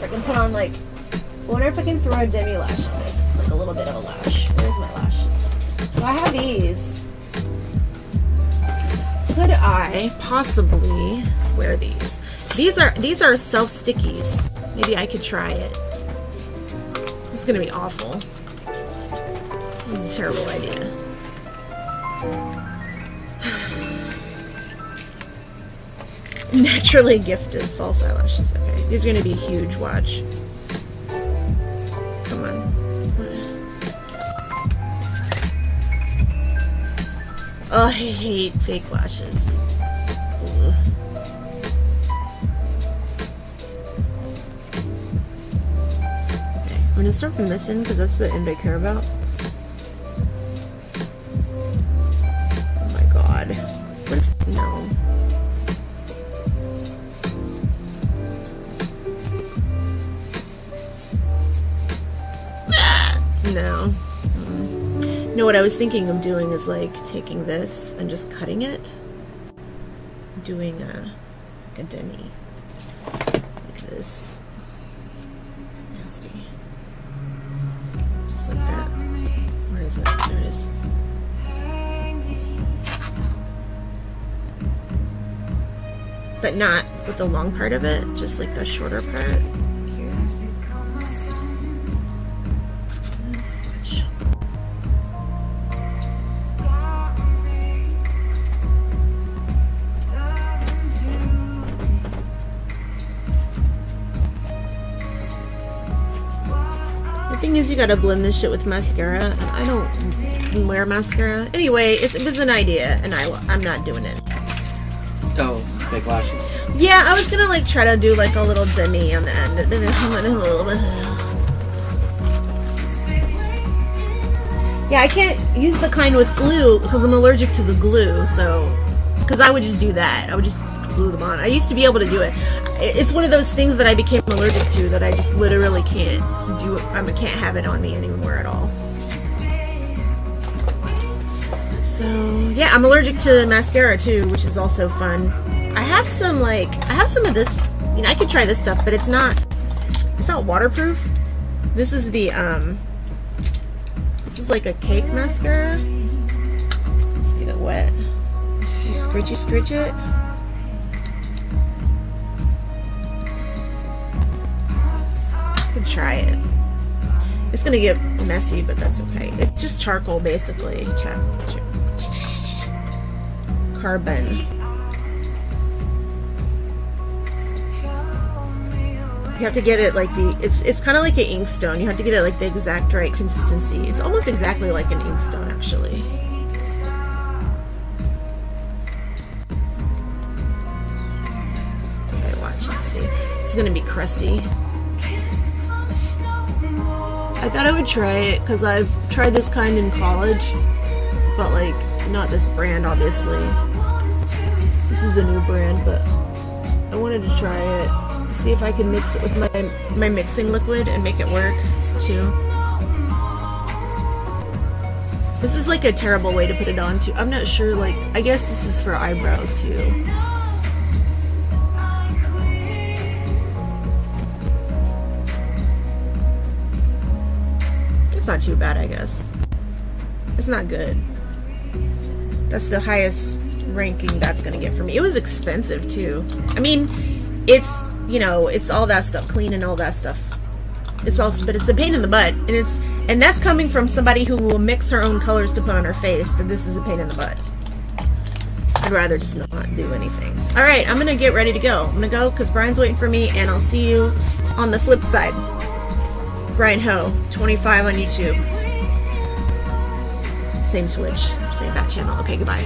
I can put on, like, I wonder if I can throw a demi lash on this, like a little bit of a lash. Where's my lashes? So I have these. Could I possibly wear these? These are self-stickies. Maybe I could try it. This is gonna be awful. This is a terrible idea. Naturally gifted false eyelashes. Okay, these are gonna be huge. Watch. Come on. Oh, I hate fake lashes. Ugh. Okay, I'm gonna start from this end because that's the end I care about. Oh my god. What if, no. No. No, what I was thinking of doing is like taking this and just cutting it. Doing like a demi. Like this. Nasty. Just like that. Where is it? There it is. But not with the long part of it, just like the shorter part. The thing is, you gotta blend this shit with mascara, and I don't wear mascara. Anyway, it was an idea, and I'm not doing it. Oh, fake lashes. Yeah, I was gonna like try to do like a little demi on the end. Yeah, I can't use the kind with glue because I'm allergic to the glue, so... Because I would just do that. I would just glue them on. I used to be able to do it. It's one of those things that I became allergic to that I just literally can't do it. I can't have it on me anymore at all. So, yeah, I'm allergic to mascara too, which is also fun. I have some of this, you know, I could try this stuff, but it's not waterproof. This is the, this is like a cake mascara. Just get it wet. You scritch it. Could try it. It's gonna get messy, but that's okay. It's just charcoal, basically. Carbon. You have to get it like it's kind of like an inkstone. You have to get it like the exact right consistency. It's almost exactly like an inkstone, actually. Okay, watch. Let's see. It's gonna be crusty. I thought I would try it because I've tried this kind in college, but like not this brand, obviously. This is a new brand, but I wanted to try it. See if I can mix it with my mixing liquid and make it work too. This is like a terrible way to put it on too. I'm not sure, like, I guess this is for eyebrows too. It's not too bad, I guess. It's not good. That's the highest ranking that's gonna get for me. It was expensive too. I mean, it's, you know, it's all that stuff, clean and all that stuff. It's also, but it's a pain in the butt, and that's coming from somebody who will mix her own colors to put on her face. That this is a pain in the butt. I'd rather just not do anything. All right, I'm gonna get ready to go. I'm gonna go because Brian's waiting for me, and I'll see you on the flip side. Brian Ho, 25 on YouTube. Same Twitch, same back channel. Okay, goodbye.